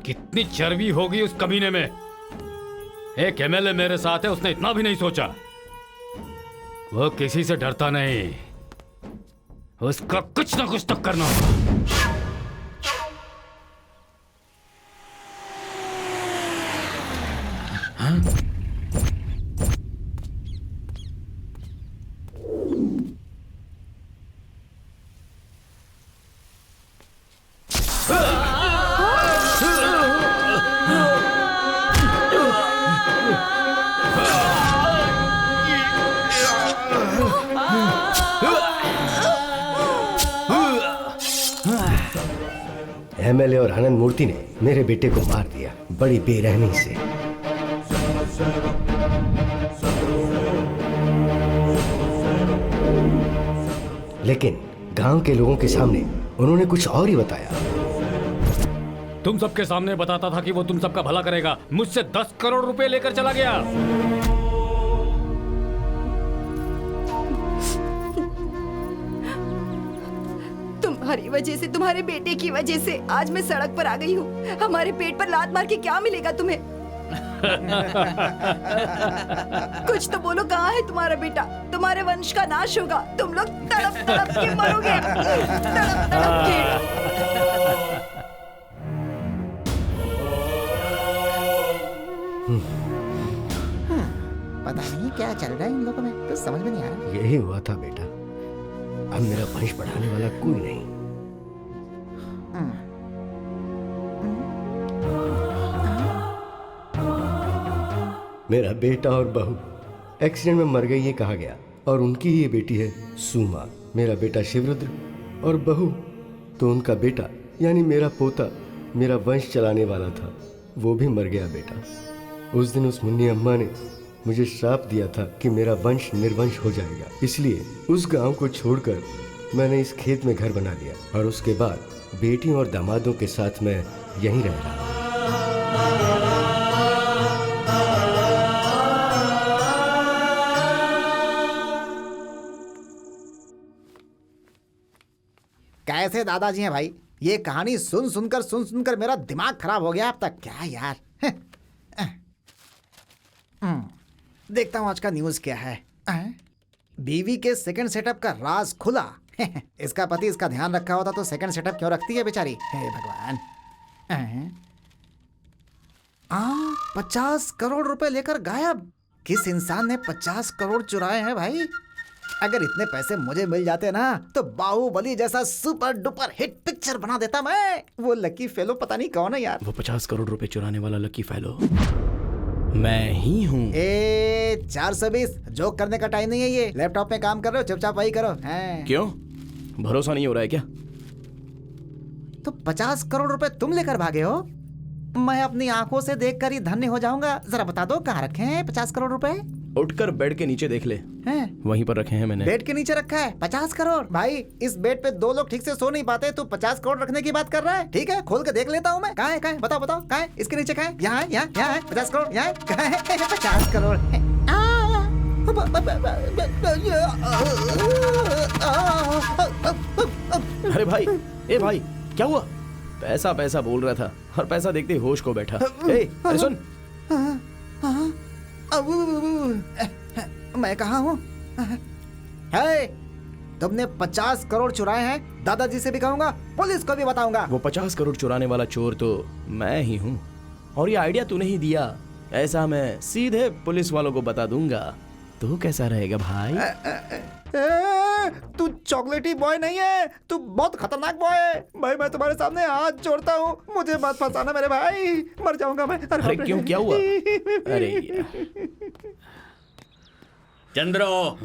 कितनी चर्बी होगी उस कमीने में। एक एमएलए मेरे साथ है, उसने इतना भी नहीं सोचा। वो किसी से डरता नहीं, उसका कुछ ना कुछ तो करना होगा। एमएलए और आनंद मूर्ति ने मेरे बेटे को मार दिया, बड़ी बेरहमी से। लेकिन गांव के लोगों के सामने उन्होंने कुछ और ही बताया। तुम सबके सामने बताता था कि वो तुम सबका भला करेगा, मुझसे 10 करोड़ रुपए लेकर चला गया। तुम्हारी वजह से, तुम्हारे बेटे की वजह से आज मैं सड़क पर आ गई हूँ। हमारे पेट पर लात मार के क्या मिलेगा तुम्हें? कुछ तो बोलो, कहाँ है तुम्हारा बेटा? तुम्हारे वंश का नाश होगा, तुम लोग तड़प तड़प के मरोगे, तड़प तड़प के। पता नहीं क्या चल रहा है इन लोगों में, तो समझ में नहीं आ रहा। यही हुआ था बेटा, अब मेरा वंश बढ़ाने वाला कोई नहीं। मेरा बेटा और बहू एक्सीडेंट में मर गई ये कहा गया, और उनकी ही ये बेटी है सुमा। मेरा बेटा शिवरुद्र और बहू तो उनका बेटा यानी मेरा पोता मेरा वंश चलाने वाला था, वो भी मर गया बेटा। उस दिन उस मुन्नी अम्मा ने मुझे श्राप दिया था कि मेरा वंश निर्वंश हो जाएगा, इसलिए उस गांव को छोड़कर मैंने इस खेत में घर बना लिया और उसके बाद बेटियों और दामादों के साथ मैं यहीं रह रहा। कैसे दादाजी हैं भाई? ये कहानी सुन सुनकर मेरा दिमाग खराब हो गया अब तक। क्या यार। देखता हूँ आज का न्यूज़ क्या है। बीवी के सेकंड सेटअप का राज खुला। इसका पति इसका ध्यान रखा होता तो सेकंड सेटअप क्यों रखती है बेचारी? हे भगवान। 50 करोड़ रुपए लेकर गायब। किस इंसान ने 50 करोड़ चुराए हैं भाई? अगर इतने पैसे मुझे मिल जाते ना तो बाहुबली जैसा सुपर डुपर हिट पिक्चर बना देता मैं। वो लकी फेलो पता नहीं कौन है यार। वो 50 करोड़ रुपए चुराने वाला लकी फेलो मैं ही हूँ। 420 जोक करने का टाइम नहीं है ये। लैपटॉप में काम कर रहे हो, चुपचाप वही करो। क्यों, भरोसा नहीं हो रहा है क्या? तो 50 करोड़ रुपए तुम लेकर भागे हो? मैं अपनी आंखों से देखकर ही धन्य हो जाऊंगा। जरा बता दो कहाँ रखे हैं 50 करोड़ रुपए? उठकर बेड के नीचे देख ले, हैं? वहीं पर रखे हैं मैंने। बेड के नीचे रखा है 50 करोड़? भाई इस बेड पे 2 लोग ठीक से सो नहीं पाते, तू 50 करोड़ रखने की बात कर रहा है? ठीक है, खोल के देख लेता हूँ मैं। कहाँ है? बताओ कहाँ है? इसके नीचे कहाँ है? यहाँ है 50 करोड़। यहाँ कहाँ है 50 करोड़? अरे भाई, ए भाई, क्या हुआ? पैसा पैसा बोल रहा था और पैसा देखते ही होश को बैठा। अरे सुन, मैं कहाँ हूँ? तुमने 50 करोड़ चुराए हैं, दादाजी से भी कहूंगा, पुलिस को भी बताऊंगा। वो 50 करोड़ चुराने वाला चोर तो मैं ही हूँ, और ये आइडिया तूने ही दिया। ऐसा मैं सीधे पुलिस वालों को बता दूंगा। तो कैसा रहेगा भाई? तू चॉकलेटी बॉय नहीं है, तू बहुत खतरनाक बॉय है भाई। मैं तुम्हारे सामने हाथ जोड़ता हूँ, मुझे मत फंसाना मेरे भाई, मर जाऊंगा मैं। अरे क्यों, क्या हुआ? अरे चंद्रो,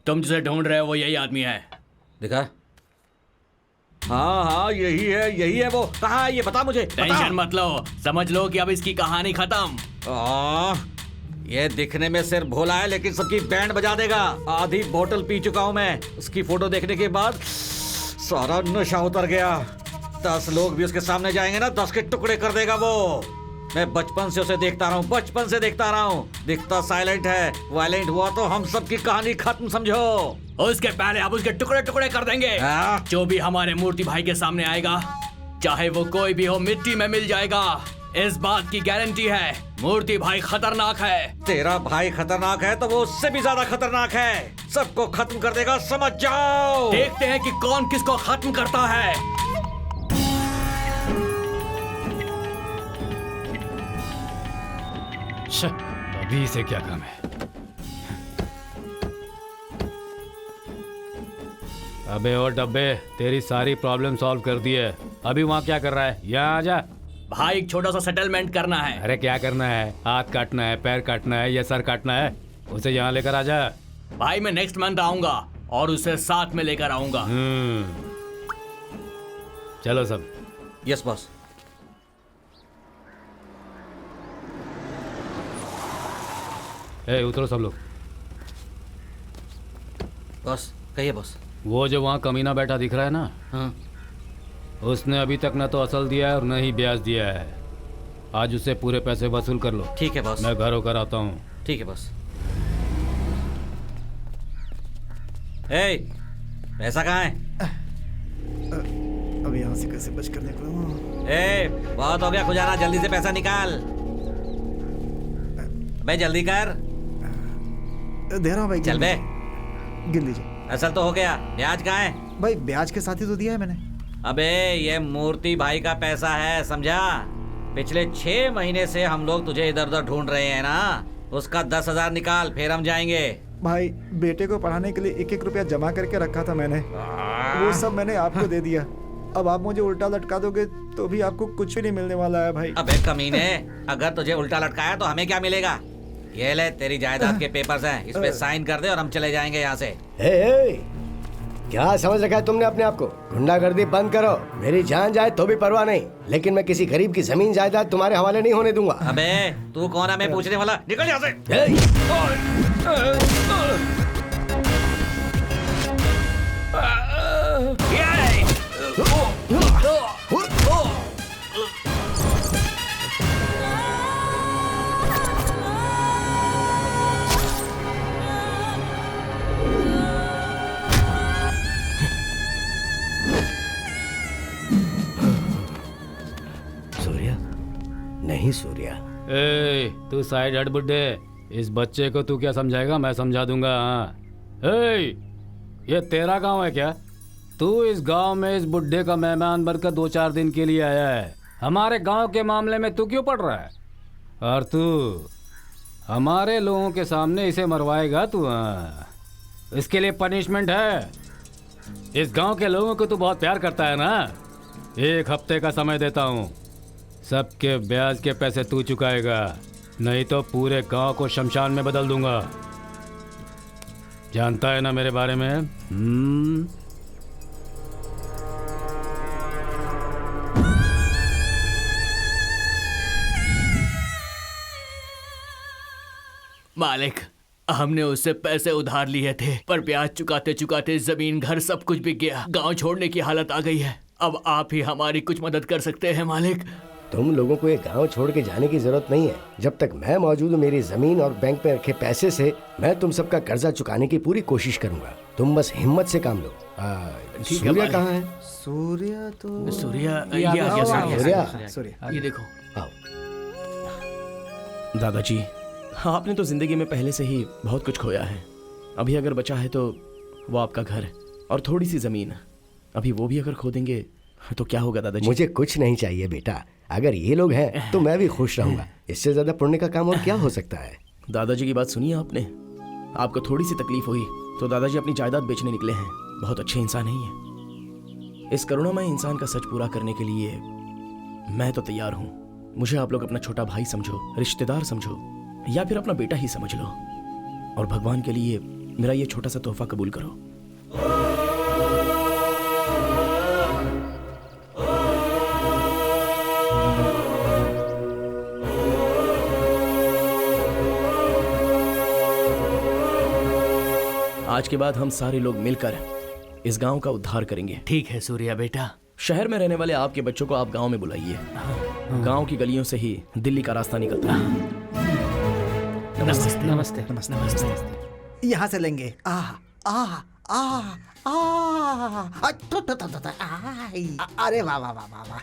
तुम जिसे ढूंढ रहे हो वो यही आदमी है। दिखा? हाँ यही है वो। कहाँ है ये बता मुझे। टेंशन मत लो, समझ लो कि अब इसकी कहानी खत्म। ये दिखने में सिर्फ भोला है लेकिन सबकी बैंड बजा देगा। आधी बोतल पी चुका हूँ मैं। उसकी फोटो देखने के बाद सारा नशा उतर गया। 10 लोग भी उसके सामने जाएंगे ना, 10 के टुकड़े कर देगा वो। मैं बचपन से उसे देखता रहा हूँ, दिखता साइलेंट है, वायलेंट हुआ तो हम सबकी कहानी खत्म समझो। उसके पहले अब उसके टुकड़े टुकड़े कर देंगे। जो भी हमारे मूर्ति भाई के सामने आएगा, चाहे वो कोई भी हो, मिट्टी में मिल जाएगा। इस बात की गारंटी है, मूर्ति भाई खतरनाक है। तेरा भाई खतरनाक है तो वो उससे भी ज्यादा खतरनाक है। सबको खत्म कर देगा, समझ जाओ। देखते हैं कि कौन किसको खत्म करता है। अभी इसे क्या काम है? अबे ओ डब्बे, तेरी सारी प्रॉब्लम सॉल्व कर दी है। अभी वहाँ क्या कर रहा है? यहाँ आजा। भाई एक छोटा सा सेटलमेंट करना है। अरे क्या करना है? हाथ काटना है, पैर काटना है या सर काटना है? उसे यहाँ लेकर आजा। भाई मैं नेक्स्ट मंथ आऊंगा और उसे साथ में लेकर आऊंगा। चलो सब। Yes boss. उतरो सब लोग। बॉस कहिए बॉस। वो जो वहाँ कमीना बैठा दिख रहा है ना, हाँ। उसने अभी तक न तो असल दिया है और न ही ब्याज दिया है। आज उससे पूरे पैसे वसूल कर लो। ठीक है बॉस। मैं घर होकर आता हूँ। ठीक है बॉस। पैसा कहाँ है? अब यहाँ से कैसे बच कर निकलूं? बहुत हो गया खुजाना, जल्दी से पैसा निकाल। भाई जल्दी कर। दे रहा हूँ भाई। चल बे। गिन लीजिए। असल तो हो गया, ब्याज कहाँ है? भाई ब्याज के साथ ही तो दिया है मैंने। अबे ये मूर्ति भाई का पैसा है, समझा? पिछले 6 महीने से हम लोग तुझे इधर उधर ढूंढ रहे हैं ना, उसका 10,000 निकाल, फिर हम जाएंगे। भाई बेटे को पढ़ाने के लिए 1-1 रुपया जमा करके रखा था मैंने, वो सब मैंने आपको दे दिया। अब आप मुझे उल्टा लटका दोगे तो भी आपको कुछ भी नहीं मिलने वाला है भाई। अबे कमीने, अगर तुझे उल्टा लटकाया तो हमें क्या मिलेगा? ये ले तेरी जायदाद के पेपर्स हैं, इस पे साइन कर दे और हम चले जाएंगे यहाँ से। क्या समझ रखा है तुमने अपने आप को? गुंडागर्दी बंद करो। मेरी जान जाए तो भी परवाह नहीं, लेकिन मैं किसी गरीब की जमीन जायदाद तुम्हारे हवाले नहीं होने दूंगा। अबे तू कौन है मैं पूछने वाला? निकल यहाँ से। सूर्या नहीं सूर्या। तू साइड हट बुड्ढे। इस बच्चे को तू क्या समझाएगा, मैं समझा दूंगा। हाँ, ये तेरा गांव है क्या? तू इस गांव में इस बुड्ढे का मेहमान बनकर 2-4 दिन के लिए आया है। हमारे गांव के मामले में तू क्यों पड़ रहा है? और तू हमारे लोगों के सामने इसे मरवाएगा तू? हाँ, इसके लिए पनिशमेंट है। इस गांव के लोगों को तू बहुत प्यार करता है ना। 1 हफ्ते का समय देता हूँ, सबके ब्याज के पैसे तू चुकाएगा, नहीं तो पूरे गांव को शमशान में बदल दूंगा। जानता है ना मेरे बारे में? मालिक, हमने उससे पैसे उधार लिए थे, पर ब्याज चुकाते चुकाते जमीन घर सब कुछ बिक गया। गांव छोड़ने की हालत आ गई है। अब आप ही हमारी कुछ मदद कर सकते हैं मालिक। तुम लोगों को ये गांव छोड़ के जाने की जरूरत नहीं है। जब तक मैं मौजूद हूँ, मेरी जमीन और बैंक में रखे पैसे से मैं तुम सबका कर्जा चुकाने की पूरी कोशिश करूंगा। तुम बस हिम्मत से काम लो। सूर्या कहाँ है? सूर्या तो सूर्या ये आ गया। सूर्या ये देखो। आओ। दादाजी, आपने तो जिंदगी में पहले से ही बहुत कुछ खोया है। अभी अगर बचा है तो वो आपका घर और थोड़ी सी जमीन। अभी वो भी अगर खो देंगे तो क्या होगा दादाजी? मुझे कुछ नहीं चाहिए बेटा। अगर ये लोग हैं तो मैं भी खुश रहूंगा। इससे ज्यादा पुण्य का काम और क्या हो सकता है? दादाजी की बात सुनिए आपने। आपको थोड़ी सी तकलीफ हुई तो दादाजी अपनी जायदाद बेचने निकले हैं। बहुत अच्छे इंसान नहीं है। इस करुणामय इंसान का सच पूरा करने के लिए मैं तो तैयार हूँ। मुझे आप लोग अपना छोटा भाई समझो, रिश्तेदार समझो, या फिर अपना बेटा ही समझ लो, और भगवान के लिए मेरा ये छोटा सा तोहफा कबूल करो। आज के बाद हम सारे लोग मिलकर इस गांव का उद्धार करेंगे। ठीक है सूर्या बेटा। शहर में रहने वाले आपके बच्चों को आप गांव में बुलाइए। गांव की गलियों से ही दिल्ली का रास्ता निकलता है। नमस्ते नमस्ते नमस्ते नमस्ते। यहाँ से लेंगे। अरे वाह वाह वाह वाह वाह।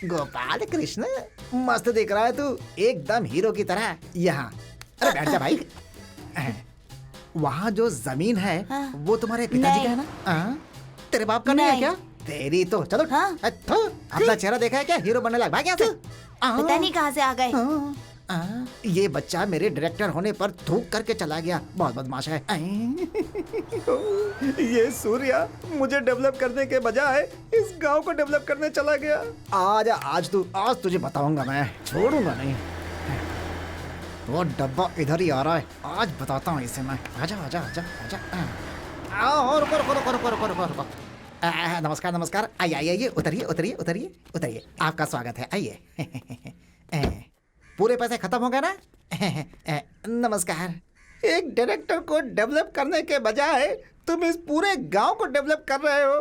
गोपाल कृष्ण, मस्त दिख रहा है तू, एकदम हीरो की तरह। यहाँ अरे बैठ जा भाई। वहाँ जो जमीन है वो तुम्हारे पिताजी का है ना? तेरे बाप का नहीं है क्या? तेरी तो चलो। अपना चेहरा देखा है क्या? हीरो बनने लगा। भाग यहाँ से। पता नहीं कहाँ से आ गए। ये बच्चा मेरे डायरेक्टर होने पर थूक करके चला गया। बहुत बदमाश है। ये सूर्या मुझे डेवलप करने के बजाय इस गांव को डेवलप करने चला गया। आज तुझे बताऊंगा मैं, छोड़ूंगा नहीं। वो डब्बा इधर ही आ रहा है, आज बताता हूँ इसे मैं। आजा आजा आजा आजा। रुको रुको रुको रुको रुको रुको रुको। नमस्कार नमस्कार, आइए आइए आइए, उतरिए उतरिए उतरिए उतरिए, आपका स्वागत है, आइए। पूरे पैसे खत्म हो गए ना? नमस्कार। एक डायरेक्टर को डेवलप करने के बजाय तुम इस पूरे गांव को डेवलप कर रहे हो।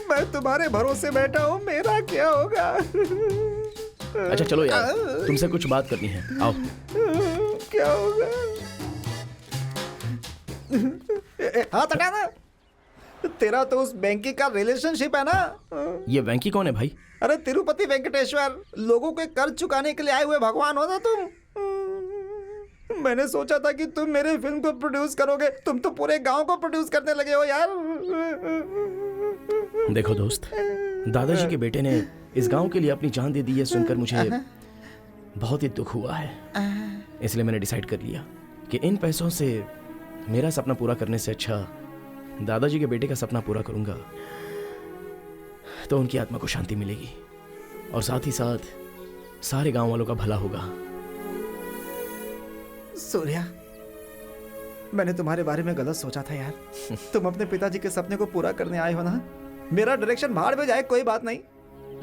मैं तुम्हारे भरोसे बैठा हूँ, मेरा क्या होगा? अच्छा चलो यार, तुमसे कुछ बात करनी है, आओ। क्या होगा? हाथ हटाना। तेरा तो उस बैंकी का रिलेशनशिप है ना? ये वेंकी कौन है भाई? अरे तिरुपति वेंकटेश्वर, लोगों के कर्ज चुकाने के लिए आए हुए भगवान हो ना तुम। मैंने सोचा था कि तुम मेरे फिल्म को प्रोड्यूस करोगे, तुम तो पूरे गांव को प्रोड्यूस करने लगे हो यार। देखो दोस्त, दादाजी के बेटे ने इस गांव के लिए अपनी जान दे दी है सुनकर मुझे बहुत ही दुख हुआ है। इसलिए मैंने डिसाइड कर लिया कि इन पैसों से मेरा सपना पूरा करने से अच्छा दादाजी के बेटे का सपना पूरा करूंगा, तो उनकी आत्मा को शांति मिलेगी और साथ ही साथ सारे गांव वालों का भला होगा। सूर्या, मैंने तुम्हारे बारे में गलत सोचा था यार। तुम अपने पिताजी के सपने को पूरा करने आए हो ना। मेरा डायरेक्शन भाड़ में जाए कोई बात नहीं,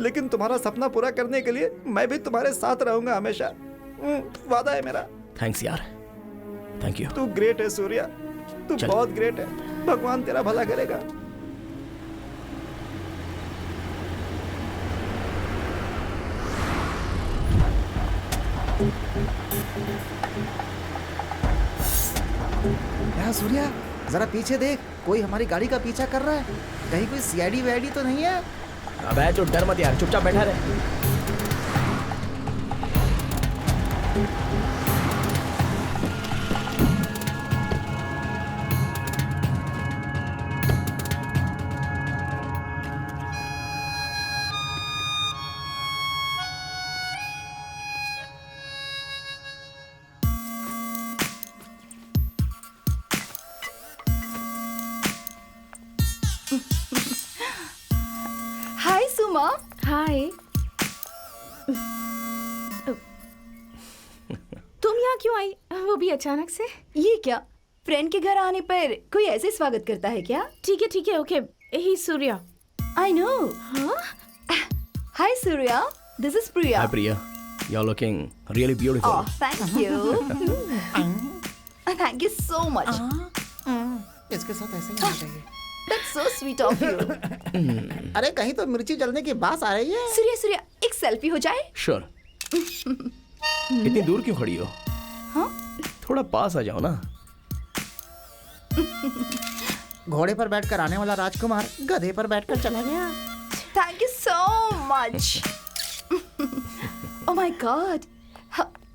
लेकिन तुम्हारा सपना पूरा करने के लिए मैं भी तुम्हारे साथ रहूंगा हमेशा। वादा है मेरा। थैंक्स यार, थैंक यू। तू ग्रेट है सूर्या, तू बहुत ग्रेट है। भगवान तेरा भला करेगा। यार सूर्या, जरा पीछे देख, कोई हमारी गाड़ी का पीछा कर रहा है। कहीं कोई सीआईडी वीआईडी तो नहीं है? अबे जो डर मत यार, चुपचाप बैठा रहे। हाय सुमा। हाय। तुम यहाँ क्यों आई, वो भी अचानक से? ये क्या, फ्रेंड के घर आने पर कोई ऐसे स्वागत करता है क्या? ठीक है, okay. He Surya. I know. हाँ? Hi Surya, this is Priya. Hi Priya, you are looking really beautiful. Oh, thank you. Thank you so much. इसके साथ ऐसे ही होना चाहिए। That's so sweet of you. अरे कहीं तो मिर्ची जलने की बात आ रही है। सूर्या, एक सेल्फी हो जाए? श्योर। इतनी दूर क्यों खड़ी हो? हाँ? थोड़ा पास आ जाओ ना। घोड़े पर बैठकर आने वाला राजकुमार गधे पर बैठकर चला गया। Thank you so much. Oh my God,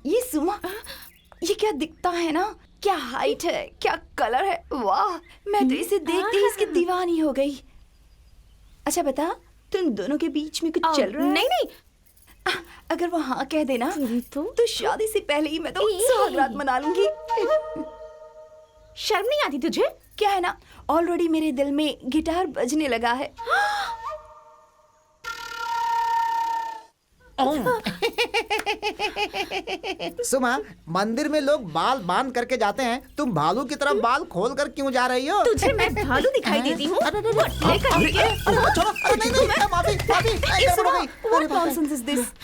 ये सुमा, ये क्या दिखता है ना, क्या हाइट है, क्या कलर है, वाह। मैं तो इसे देखते ही इसकी दीवानी हो गई। अच्छा बता, तुम दोनों के बीच में कुछ चल रहा है? नहीं। अगर वो हाँ कह देना तो शादी से पहले ही मैं तो सुहागरात मना लूंगी। शर्म नहीं आती तुझे? क्या है ना, ऑलरेडी मेरे दिल में गिटार बजने लगा है। सुमा, मंदिर में लोग बाल बांध करके जाते हैं, तुम भालू की तरफ बाल खोल कर क्यों जा रही हो? तुझे मैं भालू दिखाई देती हूँ?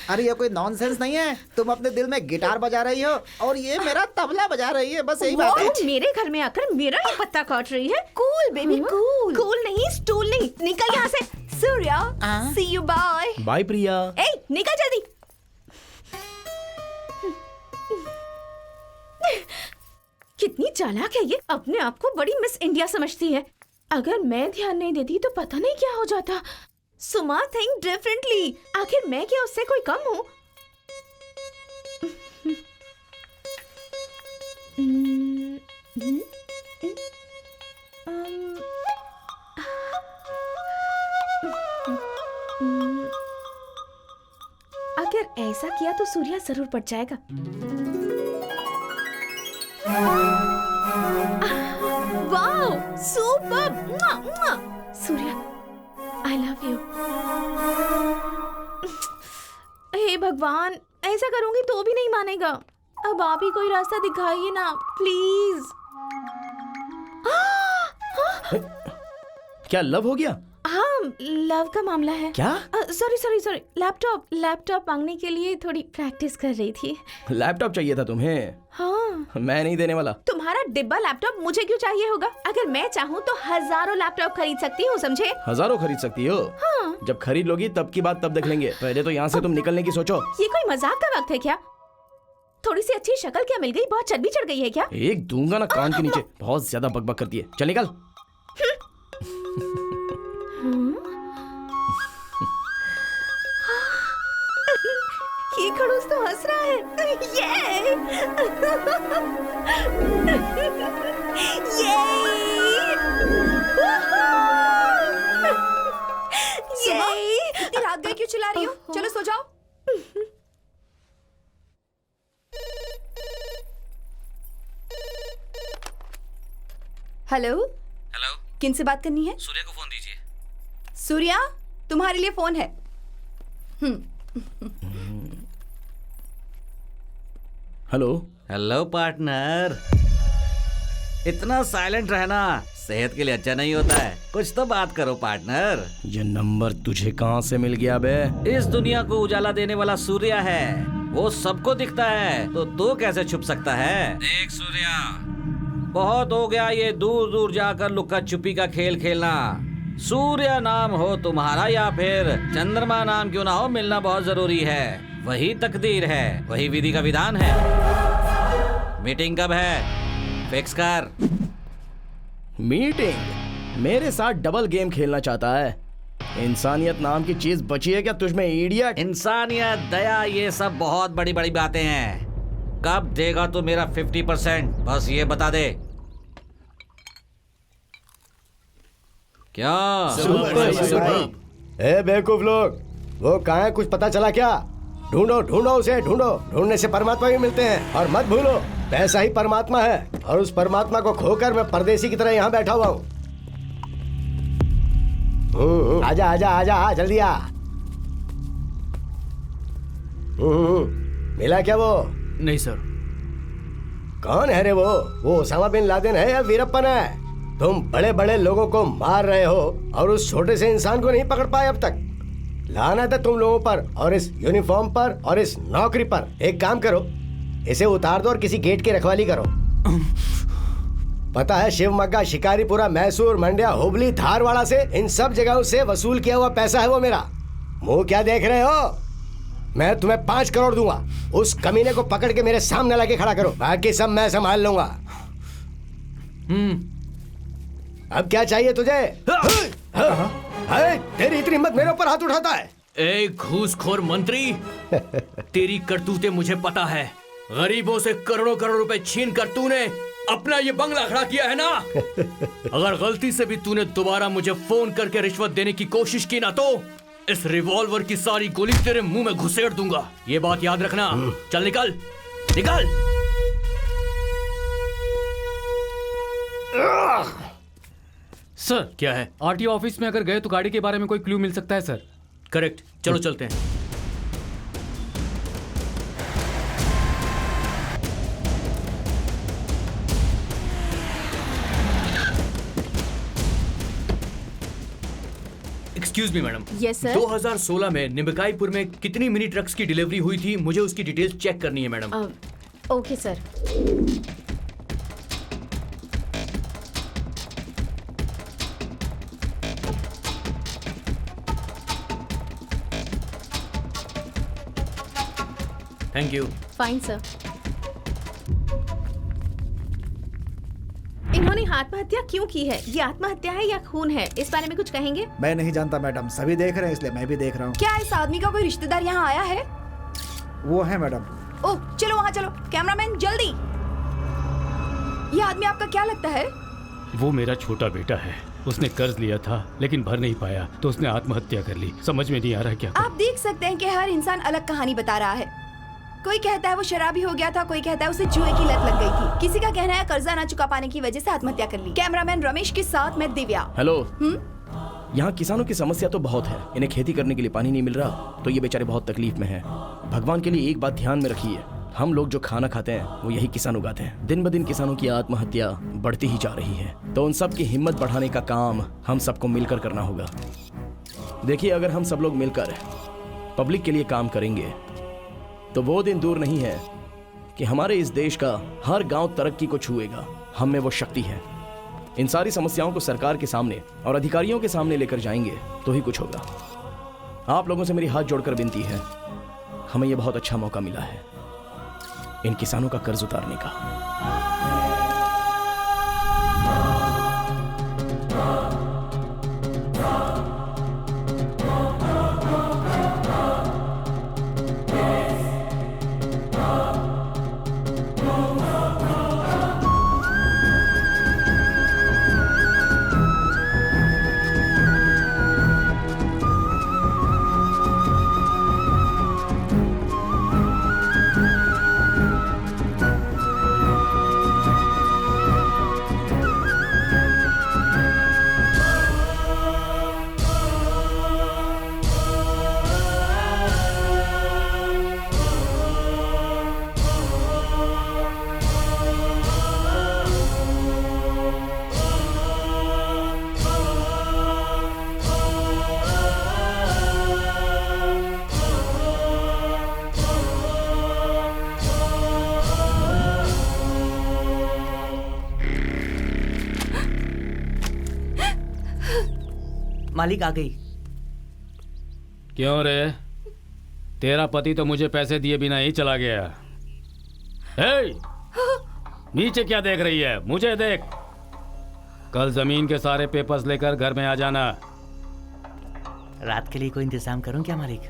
अरे ये कोई नॉनसेंस नहीं है। तुम अपने दिल में गिटार बजा रही हो और ये मेरा तबला बजा रही है, बस यही बात है। तुम मेरे घर में आकर मेरा ही पत्ता काट रही है? Cool baby, cool. कूल नहीं, स्टूल नहीं, निकल यहाँ से। सूर्या, सी यू, बाय। बाय प्रिया। ए, निकल जल्दी। कितनी चालाक है ये, अपने आप को बड़ी मिस इंडिया समझती है। अगर मैं ध्यान नहीं देती तो पता नहीं क्या हो जाता। सुमा थिंक डिफरेंटली। आखिर मैं क्या उससे कोई कम हूँ? अगर ऐसा किया तो सूर्या जरूर पड़ जाएगा। Wow, super. Surya, I love you. हे भगवान, ऐसा करूंगी तो भी नहीं मानेगा। अब आप ही कोई रास्ता दिखाइए ना, प्लीज। क्या लव हो गया? हाँ, लव का मामला है। क्या? सॉरी, लैपटॉप मांगने के लिए थोड़ी प्रैक्टिस कर रही थी। लैपटॉप चाहिए था तुम्हें? हाँ। मैं नहीं देने वाला। तुम्हारा डिब्बा लैपटॉप मुझे क्यों चाहिए होगा? अगर मैं चाहूँ तो हजारों लैपटॉप खरीद सकती हूँ, समझे? हजारों खरीद सकती हो? हाँ। जब खरीद लोगी तब की बात तब देख लेंगे, पहले तो यहाँ से तुम निकलने की सोचो। ये कोई मजाक का वक्त है क्या? थोड़ी सी अच्छी शक्ल क्या मिल गई? बहुत चर्बी चढ़ गई है क्या? एक दूंगा ना कान के नीचे। बहुत ज्यादा बकबक करती है, चल निकल। ये खड़ूस तो हंस रहा है। इतनी रात गई क्यों चिल्ला रही हो? चलो सो जाओ। हेलो, किनसे बात करनी है? सूर्या को फोन दीजिए। सूर्या, तुम्हारे लिए फोन है। Hello partner. इतना साइलेंट रहना सेहत के लिए अच्छा नहीं होता है, कुछ तो बात करो पार्टनर। ये नंबर तुझे कहाँ से मिल गया बे? इस दुनिया को उजाला देने वाला सूर्या है, वो सबको दिखता है, तो तू कैसे छुप सकता है? देख सूर्या, बहुत हो गया ये दूर दूर जाकर लुक्का छुपी का खेल खेलना। सूर्या नाम हो तुम्हारा या फिर चंद्रमा नाम क्यों ना हो, मिलना बहुत जरूरी है। वही तकदीर है, वही विधि का विधान है। मीटिंग कब है? फिक्स कर। मीटिंग? मेरे साथ डबल गेम खेलना चाहता है? इंसानियत नाम की चीज बची है क्या तुझमें, इडियट? इंसानियत, दया, ये सब बहुत बड़ी बड़ी बातें हैं। कब देगा तू मेरा 50%? बस ये बता दे। क्या? ए बेवकूफ लोग, वो कहाँ है? कुछ पता चला क्या? ढूंढो ढूंढो उसे, ढूंढो। ढूंढने से परमात्मा भी मिलते हैं, और मत भूलो पैसा ही परमात्मा है, और उस परमात्मा को खोकर मैं परदेसी की तरह यहाँ बैठा हुआ हूँ। आजा आजा आजा, जल्दी आ। मिला क्या वो? नहीं सर। कौन है रे वो? ओसामा बिन लादेन है या वीरप्पन है? तुम बड़े बड़े लोगों को मार रहे हो और उस छोटे से इंसान को नहीं पकड़ पाए अब तक। लानत है तुम लोगों पर, और इस यूनिफॉर्म पर, और इस नौकरी पर। एक काम करो, इसे उतार दो और किसी गेट की रखवाली करो। पता है, शिवमोग्गा, शिकारीपुरा, मैसूर, मंड्या, हुबली, धारवाड़ा से, इन सब जगहों से वसूल किया हुआ पैसा है वो मेरा। मुंह क्या देख रहे हो? मैं तुम्हें 5 करोड़ दूंगा। उस कमीने को पकड़ के मेरे सामने लाके खड़ा करो, बाकी सब मैं संभाल लूंगा। अब क्या चाहिए तुझे? तेरी इतनी हिम्मत मेरे ऊपर हाथ उठाता है? ए घूसखोर मंत्री, तेरी करतूतें मुझे पता है। गरीबों से करोड़ों करोड़ रुपए छीन कर तूने अपना ये बंगला खड़ा किया है ना। अगर गलती से भी तूने दोबारा मुझे फोन करके रिश्वत देने की कोशिश की ना, तो इस रिवॉल्वर की सारी गोली तेरे मुंह में घुसेड़ दूंगा। ये बात याद रखना। चल निकल निकल। सर, क्या है? आरटीओ ऑफिस में अगर गए तो गाड़ी के बारे में कोई क्लू मिल सकता है सर? करेक्ट, चलो चलते हैं। Excuse me madam. Yes sir. 2016 में निम्बकाईपुर में कितनी मिनी ट्रक्स की डिलीवरी हुई थी, मुझे उसकी डिटेल्स चेक करनी है madam. Okay sir. Thank you. Fine sir. इन्होंने आत्महत्या क्यों की है? ये आत्महत्या है या खून है? इस बारे में कुछ कहेंगे? मैं नहीं जानता मैडम, सभी देख रहे हैं इसलिए मैं भी देख रहा हूँ। क्या इस आदमी का कोई रिश्तेदार यहाँ आया है? वो है मैडम। ओह, चलो वहाँ चलो। कैमरामैन जल्दी। ये आदमी आपका क्या लगता है? वो मेरा छोटा बेटा है। उसने कर्ज लिया था लेकिन भर नहीं पाया, तो उसने आत्महत्या कर ली। समझ में नहीं आ रहा क्या करूं। आप देख सकते हैं कि हर इंसान अलग कहानी बता रहा है। कोई कहता है वो शराबी हो गया था, कोई कहता है उसे जुए की लत लग गई थी, किसी का कहना है कर्जा ना चुका पाने की वजह से आत्महत्या कर ली। कैमरामैन रमेश के साथ मैं दिव्या। हेलो। यहाँ किसानों की समस्या तो बहुत है, इन्हें खेती करने के लिए पानी नहीं मिल रहा, तो ये बेचारे बहुत तकलीफ में हैं। भगवान के लिए एक बात ध्यान में रखिए, हम लोग जो खाना खाते हैं वो यही किसान उगाते हैं। दिन ब दिन किसानों की आत्महत्या बढ़ती ही जा रही है, तो उन सब की हिम्मत बढ़ाने का काम हम सबको मिलकर करना होगा। देखिए, अगर हम सब लोग मिलकर पब्लिक के लिए काम करेंगे तो वो दिन दूर नहीं है कि हमारे इस देश का हर गांव तरक्की को छुएगा। हम में वो शक्ति है। इन सारी समस्याओं को सरकार के सामने और अधिकारियों के सामने लेकर जाएंगे तो ही कुछ होगा। आप लोगों से मेरी हाथ जोड़कर विनती है, हमें यह बहुत अच्छा मौका मिला है इन किसानों का कर्ज उतारने का। मालिक आ गई। क्यों रे, तेरा पति तो मुझे पैसे दिए बिना ही चला गया। हे, नीचे क्या देख रही है? मुझे देख। कल जमीन के सारे पेपर्स लेकर घर में आ जाना। रात के लिए कोई इंतजाम करूं क्या मालिक?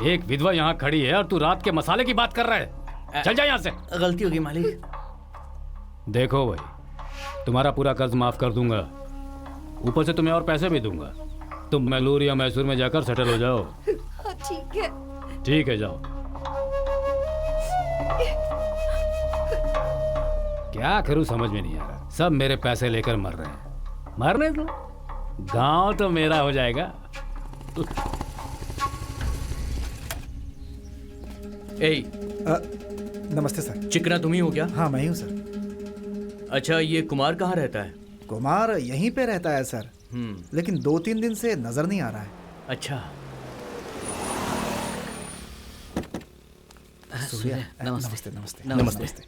एक विधवा यहाँ खड़ी है और तू रात के मसाले की बात कर रहा है। चल जा यहाँ से। गलती होगी मालिक। देखो भाई, तुम्हारा पूरा कर्ज माफ कर दूंगा, ऊपर से तुम्हें और पैसे भी दूंगा। तुम मैसूर या मैसूर में जाकर सेटल हो जाओ। ठीक है। ठीक है, जाओ। क्या करूं समझ में नहीं आ रहा। सब मेरे पैसे लेकर मर रहे हैं। मरने दो, गांव तो मेरा हो जाएगा। ए, नमस्ते सर। चिकना तुम ही हो क्या? हाँ, मैं ही हूँ सर। अच्छा, ये कुमार कहाँ रहता है? कुमार यहीं पे रहता है सर, लेकिन 2-3 दिन से नजर नहीं आ रहा है। अच्छा। सूर्या, नमस्ते। नमस्ते। नमस्ते।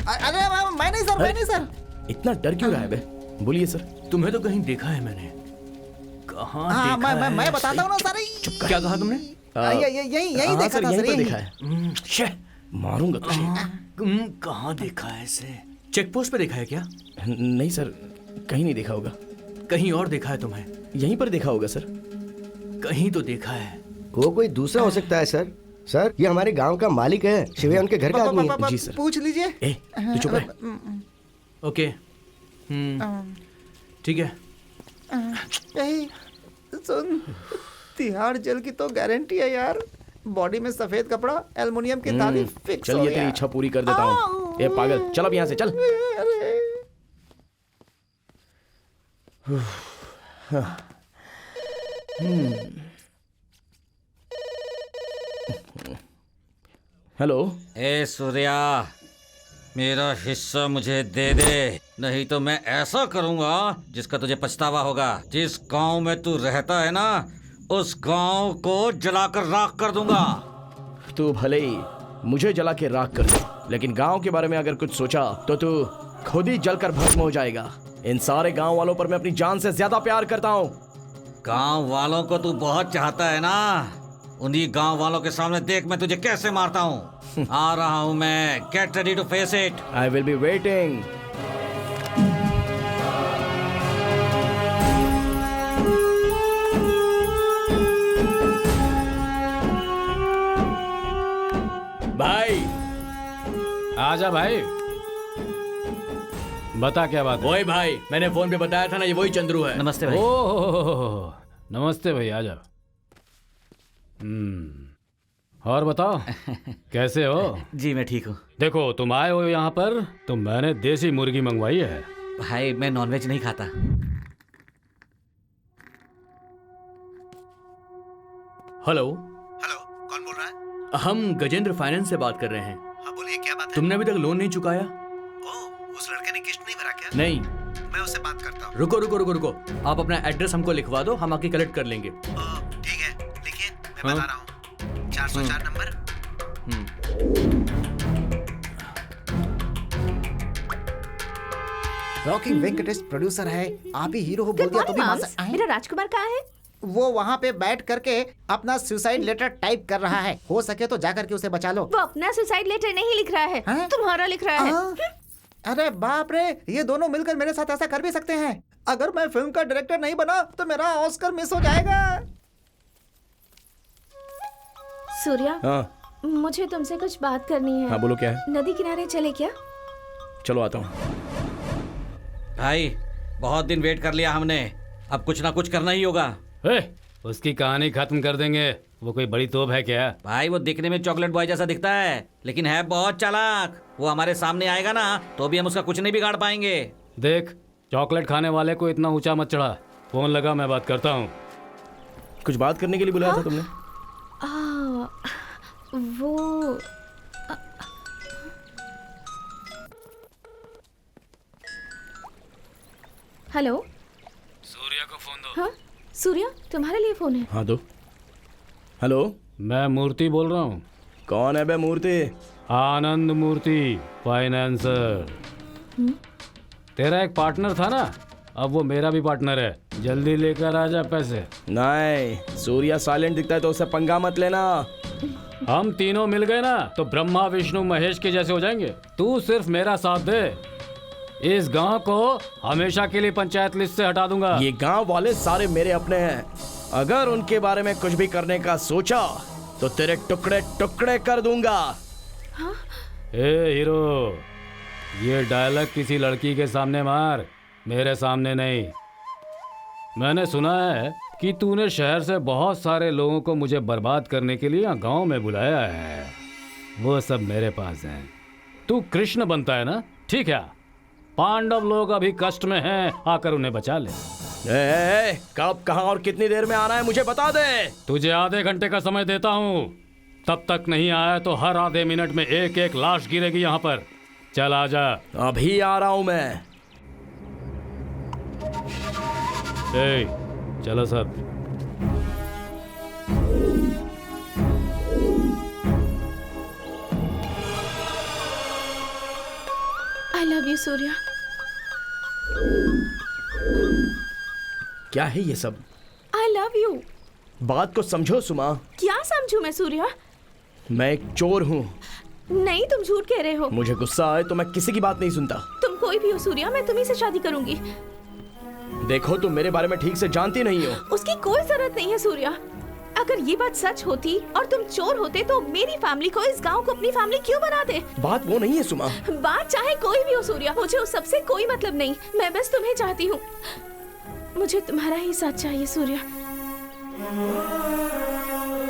अरे मैं नहीं सर, मैं नहीं सर। इतना डर क्यों रहा है बे? बोलिए सर। तुम्हें तो कहीं देखा है मैंने। कहाँ देखा है? मैं बताता हूँ ना सर। क्या कहा तुमने? यही देखा था सर, देखा है। मारूंगा तुझे। कहाँ देखा है इसे? चेक पोस्ट पे देखा है क्या? नहीं सर, कहीं नहीं देखा होगा। कहीं और देखा है तुम्हें? यहीं पर देखा होगा सर। कहीं तो देखा है। वो कोई दूसरा हो सकता है सर। सर, ये हमारे गांव का मालिक है, शिवया उनके घर का आदमी है। जी सर। पूछ लीजिए। तू चुप रह। ओके, ठीक है। सुन, तिहाड़ जेल की तो गारंटी है यार। बॉडी में सफेद कपड़ा, एल्युमिनियम की ताली फिक्स हो चल, ये गया। तेरी इच्छा पूरी कर देता हूँ। ए पागल, चल अब यहाँ से चल। हेलो। ए सूर्या, मेरा हिस्सा मुझे दे दे, नहीं तो मैं ऐसा करूंगा जिसका तुझे पछतावा होगा। जिस गांव में तू रहता है ना, उस गांव को जलाकर राख कर दूंगा। तू भले ही मुझे जला के राख कर दे, लेकिन गांव के बारे में अगर कुछ सोचा तो तू खुद ही जलकर भस्म हो जाएगा। इन सारे गांव वालों पर मैं अपनी जान से ज्यादा प्यार करता हूँ। गांव वालों को तू बहुत चाहता है ना, उन्हीं गांव वालों के सामने देख मैं तुझे कैसे मारता हूँ। आ रहा हूँ मैं। Get ready to face it. I will be waiting. भाई आजा भाई, बता क्या बात है? वही भाई, मैंने फोन पे बताया था ना, ये वही चंद्रू है। नमस्ते भाई। ओह, नमस्ते भाई, आजा। और बताओ कैसे हो? जी मैं ठीक हूँ। देखो, तुम आए हो यहाँ पर तो मैंने देसी मुर्गी मंगवाई है। भाई मैं नॉनवेज नहीं खाता। हेलो। हेलो, कौन बोल रहा है? हम गजेंद्र फाइनेंस से बात कर रहे हैं। हाँ बोलिए, क्या बात है? तुमने अभी तक लोन नहीं चुकाया? ओह, उस लड़के ने किस्त नहीं भरा क्या? नहीं। मैं उससे बात करता हूँ। रुको रुको रुको रुको, आप अपना एड्रेस हमको लिखवा दो, हम आके कलेक्ट कर लेंगे। ठीक है, लिखिए, मैं बता रहा हूँ। 404 नंबर। रॉकिंग वेंकटेश प्रोड्यूसर है, आप ही हीरो हो बोल दिया तो भी मान सकते हैं। मेरा राजकुमार कहाँ है? वो वहाँ पे बैठ करके अपना सुसाइड लेटर टाइप कर रहा है, हो सके तो जाकर के उसे बचा लो। वो अपना सुसाइड लेटर नहीं लिख रहा है, तुम्हारा लिख रहा है। अरे बाप रे, ये दोनों मिलकर मेरे साथ ऐसा कर भी सकते हैं। अगर मैं फिल्म का डायरेक्टर नहीं बना तो मेरा ऑस्कर मिस हो जाएगा। सूर्या, हाँ मुझे तुमसे कुछ बात करनी है। हाँ बोलो, क्या है? नदी किनारे चले क्या? चलो आता हूँ। भाई बहुत दिन वेट कर लिया हमने, अब कुछ ना कुछ करना ही होगा। उसकी कहानी खत्म कर देंगे, वो कोई बड़ी तोप है क्या? भाई वो दिखने में चॉकलेट बॉय जैसा दिखता है, लेकिन है बहुत चालाक। वो हमारे सामने आएगा ना तो भी हम उसका कुछ नहीं बिगाड़ पाएंगे। देख, चॉकलेट खाने वाले को इतना ऊंचा मत चढ़ा। फोन लगा, मैं बात करता हूँ। कुछ बात करने के लिए बुलाया था तुमने? वो हेलो, सूर्या को फोन दो। हाँ सूर्या, तुम्हारे लिए फोन है। हाँ दो। हेलो, मैं मूर्ति बोल रहा हूँ। कौन है बे मूर्ति? आनंद मूर्ति, फाइनेंसर। तेरा एक पार्टनर था ना, अब वो मेरा भी पार्टनर है। जल्दी लेकर आ जा पैसे। नहीं, सूर्या साइलेंट दिखता है तो उससे पंगा मत लेना। हम तीनों मिल गए ना तो ब्रह्मा विष्णु महेश के जैसे हो जाएंगे। तू सिर्फ मेरा साथ दे, इस गांव को हमेशा के लिए पंचायत लिस्ट से हटा दूंगा। ये गांव वाले सारे मेरे अपने हैं, अगर उनके बारे में कुछ भी करने का सोचा तो तेरे टुकड़े टुकड़े कर दूंगा। हाँ? ए हीरो, ये डायलॉग किसी लड़की के सामने मार, मेरे सामने नहीं। मैंने सुना है कि तूने शहर से बहुत सारे लोगों को मुझे बर्बाद करने के लिए गांव में बुलाया है। वो सब मेरे पास हैं। तू कृष्ण बनता है ना, ठीक है। पांडव लोग अभी कष्ट में हैं, आकर उन्हें बचा ले। कब, कहां और कितनी देर में आना है मुझे बता दे। तुझे आधे घंटे का समय देता हूँ, तब तक नहीं आया तो हर आधे मिनट में एक एक लाश गिरेगी यहाँ पर। चल आजा। अभी आ रहा हूँ मैं। चलो सब। आई लव यू सूर्या। क्या है ये सब? आई लव यू। बात को समझो सुमा। क्या समझूं मैं सूर्या? मैं एक चोर हूँ। नहीं, तुम झूठ कह रहे हो। मुझे गुस्सा आए तो मैं किसी की बात नहीं सुनता। तुम कोई भी हो सूर्या, मैं तुम्ही से शादी करूंगी। देखो, तुम मेरे बारे में ठीक से जानती नहीं हो। उसकी कोई जरूरत नहीं है सूर्या। अगर ये बात सच होती और तुम चोर होते तो मेरी फैमिली को, इस गांव को अपनी फैमिली क्यों बनाते? बात वो नहीं है सुमा। बात चाहे कोई भी हो सूर्या, मुझे उस सबसे कोई मतलब नहीं। मैं बस तुम्हें चाहती हूँ। मुझे तुम्हारा ही साथ चाहिए सूर्या।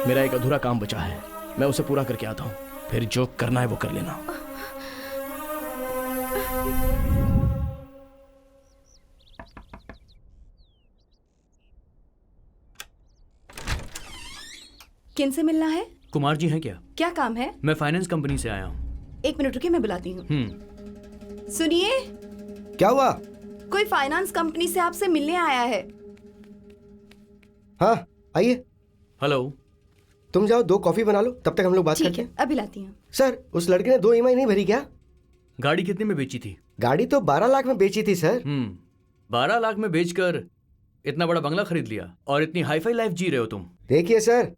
मेरा एक अधूरा काम बचा है, मैं उसे पूरा करके आता हूँ, फिर जो करना है वो कर लेना। किन से मिलना है? कुमार जी हैं क्या? क्या काम है? मैं फाइनेंस कंपनी से आया हूँ। 1 मिनट रुकिए, मैं बुलाती हूँ। सुनिए, क्या हुआ? कोई फाइनेंस कंपनी से आपसे मिलने आया है। हाँ आइए। हेलो। तुम जाओ 2 कॉफी बना लो, तब तक हम लोग बात करते हैं। अभी लाती हूँ। सर, उस लड़के ने 2 EMI नहीं भरी क्या? गाड़ी कितने में बेची थी? गाड़ी तो 12 लाख में बेची थी सर। 12 लाख में बेचकर इतना बड़ा बंगला खरीद लिया और इतनी हाईफाई लाइफ जी रहे हो तुम। देखिए सर,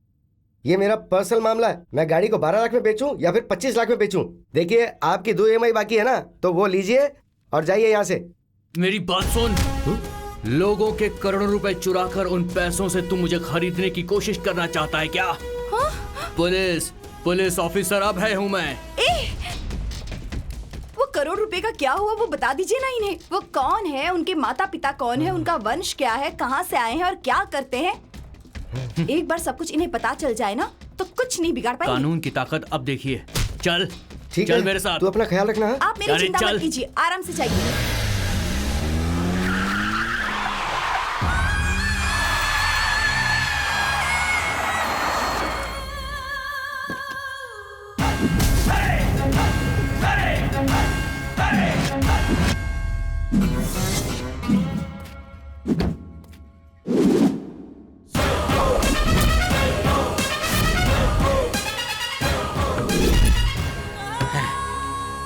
ये मेरा पर्सनल मामला है। मैं गाड़ी को 12 लाख में बेचूं या फिर 25 लाख में बेचूं। देखिए, आपकी 2 EMI बाकी है ना, तो वो लीजिए और जाइए यहाँ से। मेरी बात सुन। लोगों के करोड़ों रुपए चुराकर उन पैसों से तुम मुझे खरीदने की कोशिश करना चाहता है क्या? पुलिस ऑफिसर अब है हूँ मैं। वो करोड़ रुपए का क्या हुआ, वो बता दीजिए ना इन्हें। वो कौन है, उनके माता पिता कौन है, उनका वंश क्या है, कहाँ से आए हैं और क्या करते हैं। एक बार सब कुछ इन्हें पता चल जाए ना तो कुछ नहीं बिगाड़ पाएंगे। कानून की ताकत अब देखिए। चल ठीक चल है, मेरे साथ। तू अपना ख्याल रखना है? आप मेरी चिंता मत कीजिए, आराम से जाइए।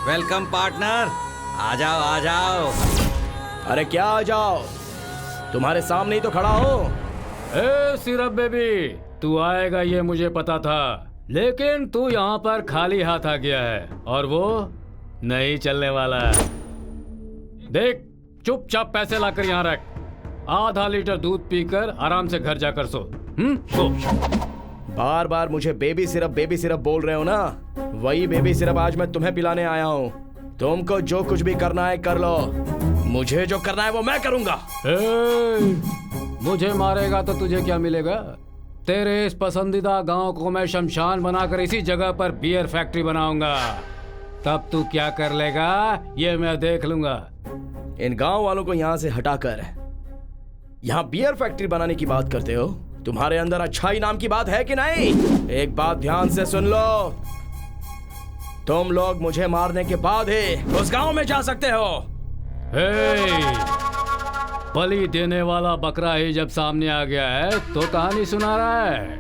वेलकम पार्टनर, आ जाओ आ जाओ। अरे क्या आ जाओ, तुम्हारे सामने ही तो खड़ा हूँ। ए सिरप बेबी, तू आएगा ये मुझे पता था, लेकिन तू यहाँ पर खाली हाथ आ गया है और वो नहीं चलने वाला। देख, चुपचाप पैसे लाकर यहाँ रख, आधा लीटर दूध पीकर आराम से घर जाकर सो। सो। बार बार मुझे बेबी सिरप बोल रहे हो ना, वही बेबी सिरप आज मैं तुम्हें पिलाने आया हूँ। तुमको जो कुछ भी करना है कर लो, मुझे जो करना है वो मैं करूंगा। मुझे मारेगा तो तुझे क्या मिलेगा? तेरे इस पसंदीदा गांव को मैं शमशान बनाकर इसी जगह पर बियर फैक्ट्री बनाऊंगा। तब तू क्या कर लेगा ये मैं देख लूंगा। इन गांव वालों को यहाँ से हटाकर यहाँ बियर फैक्ट्री बनाने की बात करते हो? तुम्हारे अंदर अच्छाई नाम की बात है कि नहीं? एक बात ध्यान से सुन लो, तुम लोग मुझे मारने के बाद ही उस गांव में जा सकते हो। बलि देने वाला बकरा ही जब सामने आ गया है तो कहानी सुना रहा है।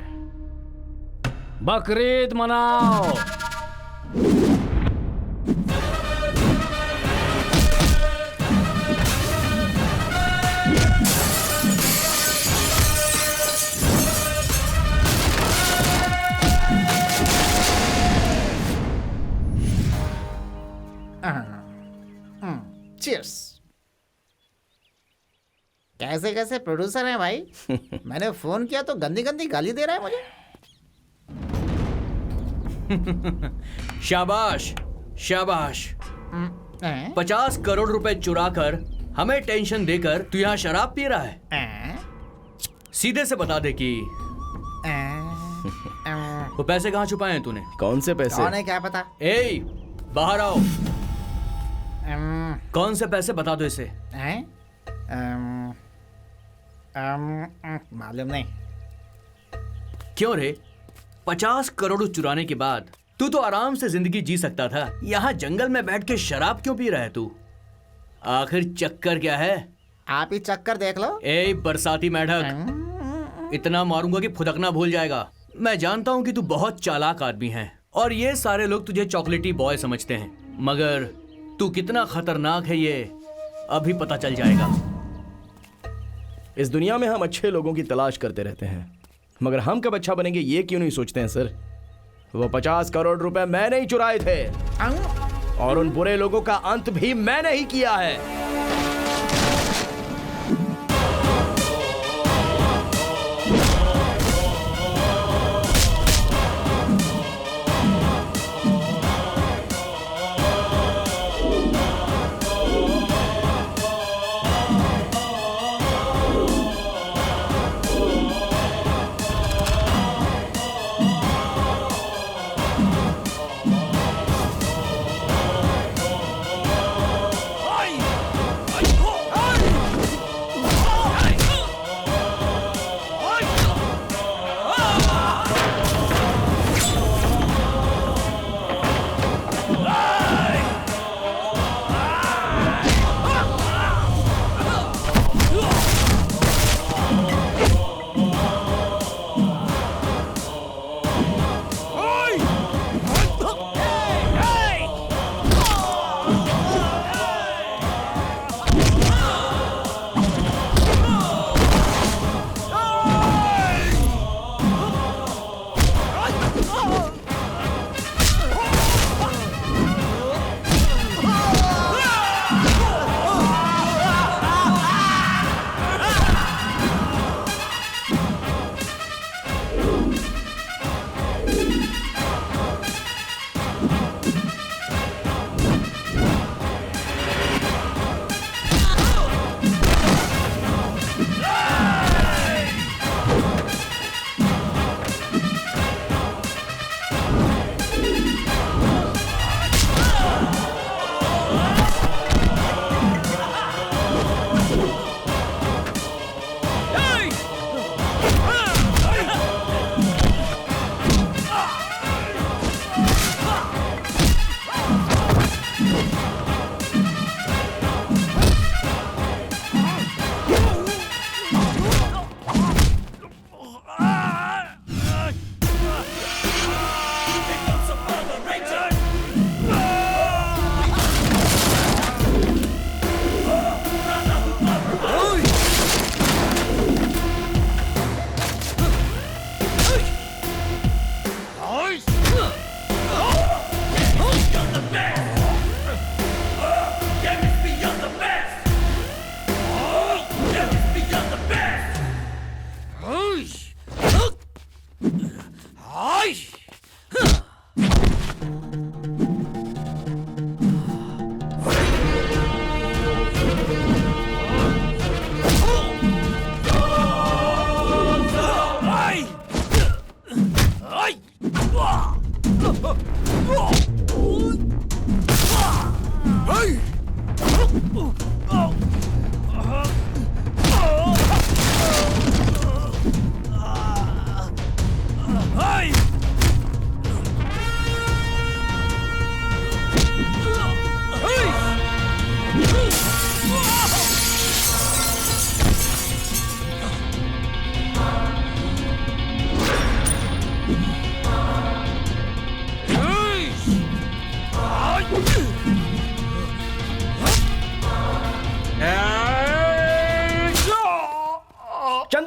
बकरीद मनाओ। चीयर्स। कैसे कैसे प्रोड्यूसर है भाई? मैंने फोन किया तो गंदी गंदी गाली दे रहा है मुझे। शाबाश शाबाश। 50 करोड़ रुपए चुरा कर हमें टेंशन देकर तू यहाँ शराब पी रहा है। सीधे से बता दे कि वो पैसे कहाँ छुपाए हैं तूने? कौन से पैसे? कौन है क्या पता? ए, बाहर आओ। कौन से पैसे बता दो इसे। मालूम नहीं। क्यों रे? 50 करोड़ चुराने के बाद तू तो आराम से जिंदगी जी सकता था, यहाँ जंगल में बैठ के शराब क्यों पी रहा है तू? आखिर चक्कर क्या है? आप ही चक्कर देख लो। ए बरसाती मेढक, इतना मारूंगा कि फुदकना भूल जाएगा। मैं जानता हूँ कि तू बहुत चालाक आदमी है और ये सारे लोग तुझे चॉकलेटी बॉय समझते हैं, मगर तू कितना खतरनाक है ये अभी पता चल जाएगा। इस दुनिया में हम अच्छे लोगों की तलाश करते रहते हैं, मगर हम कब अच्छा बनेंगे ये क्यों नहीं सोचते हैं सर? वो 50 करोड़ रुपए मैंने ही चुराए थे और उन बुरे लोगों का अंत भी मैंने ही किया है।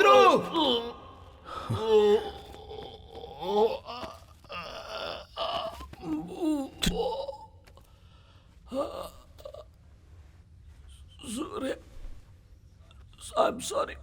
चंद्रू। सूर्य, I'm sorry.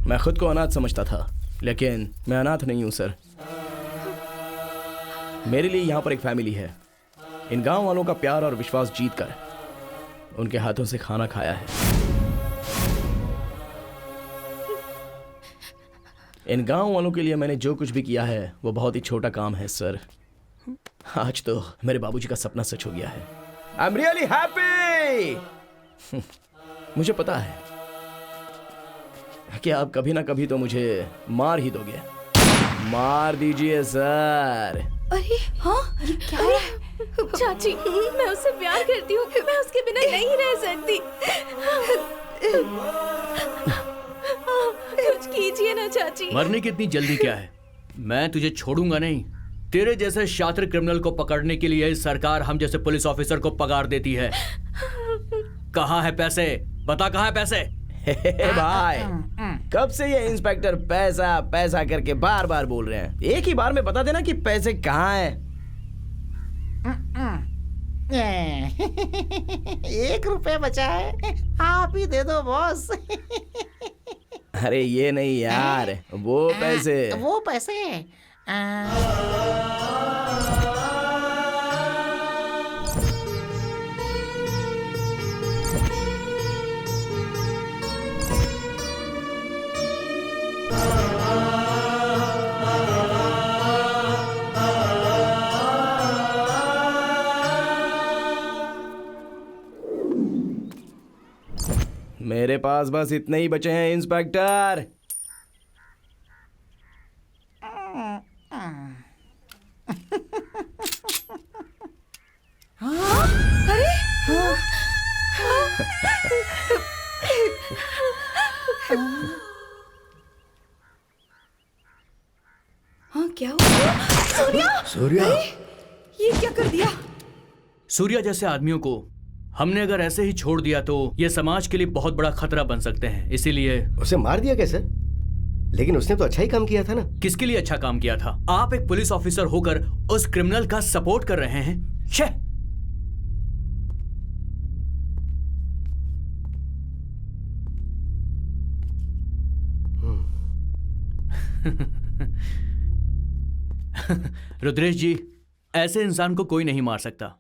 मैं खुद को अनाथ समझता था, लेकिन मैं अनाथ नहीं हूं सर। मेरे लिए यहाँ पर एक फैमिली है। इन गांव वालों का प्यार और विश्वास जीतकर उनके हाथों से खाना खाया है। इन गांव वालों के लिए मैंने जो कुछ भी किया है वो बहुत ही छोटा काम है सर। आज तो मेरे बाबूजी का सपना सच हो गया है। I am really happy. मुझे पता है कि आप कभी ना कभी तो मुझे मार ही दोगे। मार दीजिए सर। अरे हाँ, ये क्या है? चाची, मैं उससे प्यार करती हूँ, मैं उसके बिना नहीं रह सकती। कुछ कीजिए ना चाची। मरने की इतनी जल्दी क्या है? मैं तुझे छोड़ूंगा नहीं। तेरे जैसे शातिर क्रिमिनल को पकड़ने के लिए सरकार हम जैसे पुलिस ऑफिसर को पगार देती है। कहाँ है पैसे? बता, कहाँ है पैसे? भाई, कब से ये इंस्पेक्टर पैसा पैसा करके बार बार बोल रहे हैं? एक ही बार में बता देना कि पैसे कहाँ हैं। 1 रुपए बचा है, आप ही दे दो बॉस। अरे ये नहीं यार, वो पैसे। वो पैसे मेरे पास बस इतने ही बचे हैं इंस्पेक्टर। हाँ, क्या हुआ? सूर्या! सूर्या! ये क्या कर दिया? सूर्या जैसे आदमियों को हमने अगर ऐसे ही छोड़ दिया तो ये समाज के लिए बहुत बड़ा खतरा बन सकते हैं। इसीलिए उसे मार दिया कैसे? लेकिन उसने तो अच्छा ही काम किया था ना। किसके लिए अच्छा काम किया था? आप एक पुलिस ऑफिसर होकर उस क्रिमिनल का सपोर्ट कर रहे हैं। छे! रुद्रेश जी, ऐसे इंसान को कोई नहीं मार सकता।